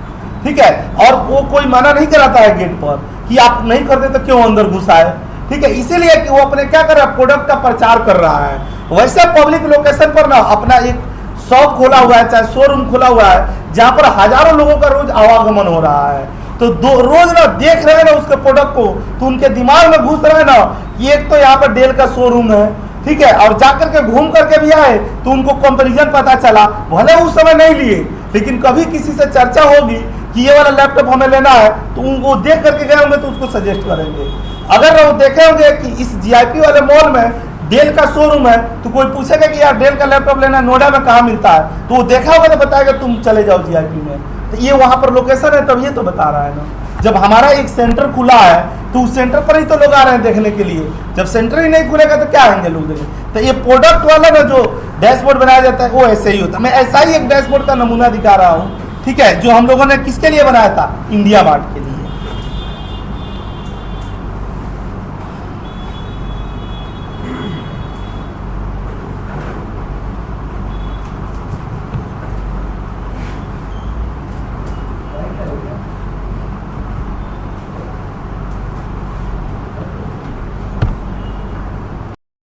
ठीक है, और वो कोई मना नहीं कराता है गेट पर कि आप नहीं खरीदे तो क्यों अंदर घुसाए। ठीक है, इसीलिए कि वो अपने क्या कर रहा है, प्रोडक्ट का प्रचार कर रहा है। वैसे पब्लिक लोकेशन पर ना अपना एक शॉप खोला हुआ है, चाहे शोरूम खोला हुआ है, जहाँ पर हजारों लोगों का रोज आवागमन हो रहा है, तो रोज ना देख रहे हैं ना उसके प्रोडक्ट को, तो उनके दिमाग में घुस रहा है ना कि एक तो यहाँ पर डेल का शोरूम है। ठीक है, और जाकर के घूम करके भी आए तो उनको कंपैरिजन पता चला, भले उस समय नहीं लिए, लेकिन कभी किसी से चर्चा होगी कि ये वाला लैपटॉप हमें लेना है, तो उनको देख करके गए होंगे तो उसको सजेस्ट करेंगे। अगर वो देखे होंगे कि इस GIP वाले मॉल में डेल का शोरूम है, तो कोई पूछेगा कि यार डेल का लैपटॉप लेना नोएडा में कहाँ मिलता है, तो वो देखा होगा तो बताएगा तुम चले जाओ GIP में। तो ये वहाँ पर लोकेशन है, तब ये तो बता रहा है ना। जब हमारा एक सेंटर खुला है तो उस सेंटर पर ही तो लोग आ रहे हैं देखने के लिए, जब सेंटर ही नहीं खुलेगा तो क्या आएंगे लोग देखने। तो ये प्रोडक्ट वाला ना जो डैशबोर्ड बनाया जाता है वो ऐसे ही होता है। मैं ऐसा ही एक डैशबोर्ड का नमूना दिखा रहा हूँ, ठीक है, जो हम लोगों ने किसके लिए बनाया था, इंडिया मार्ट के लिए।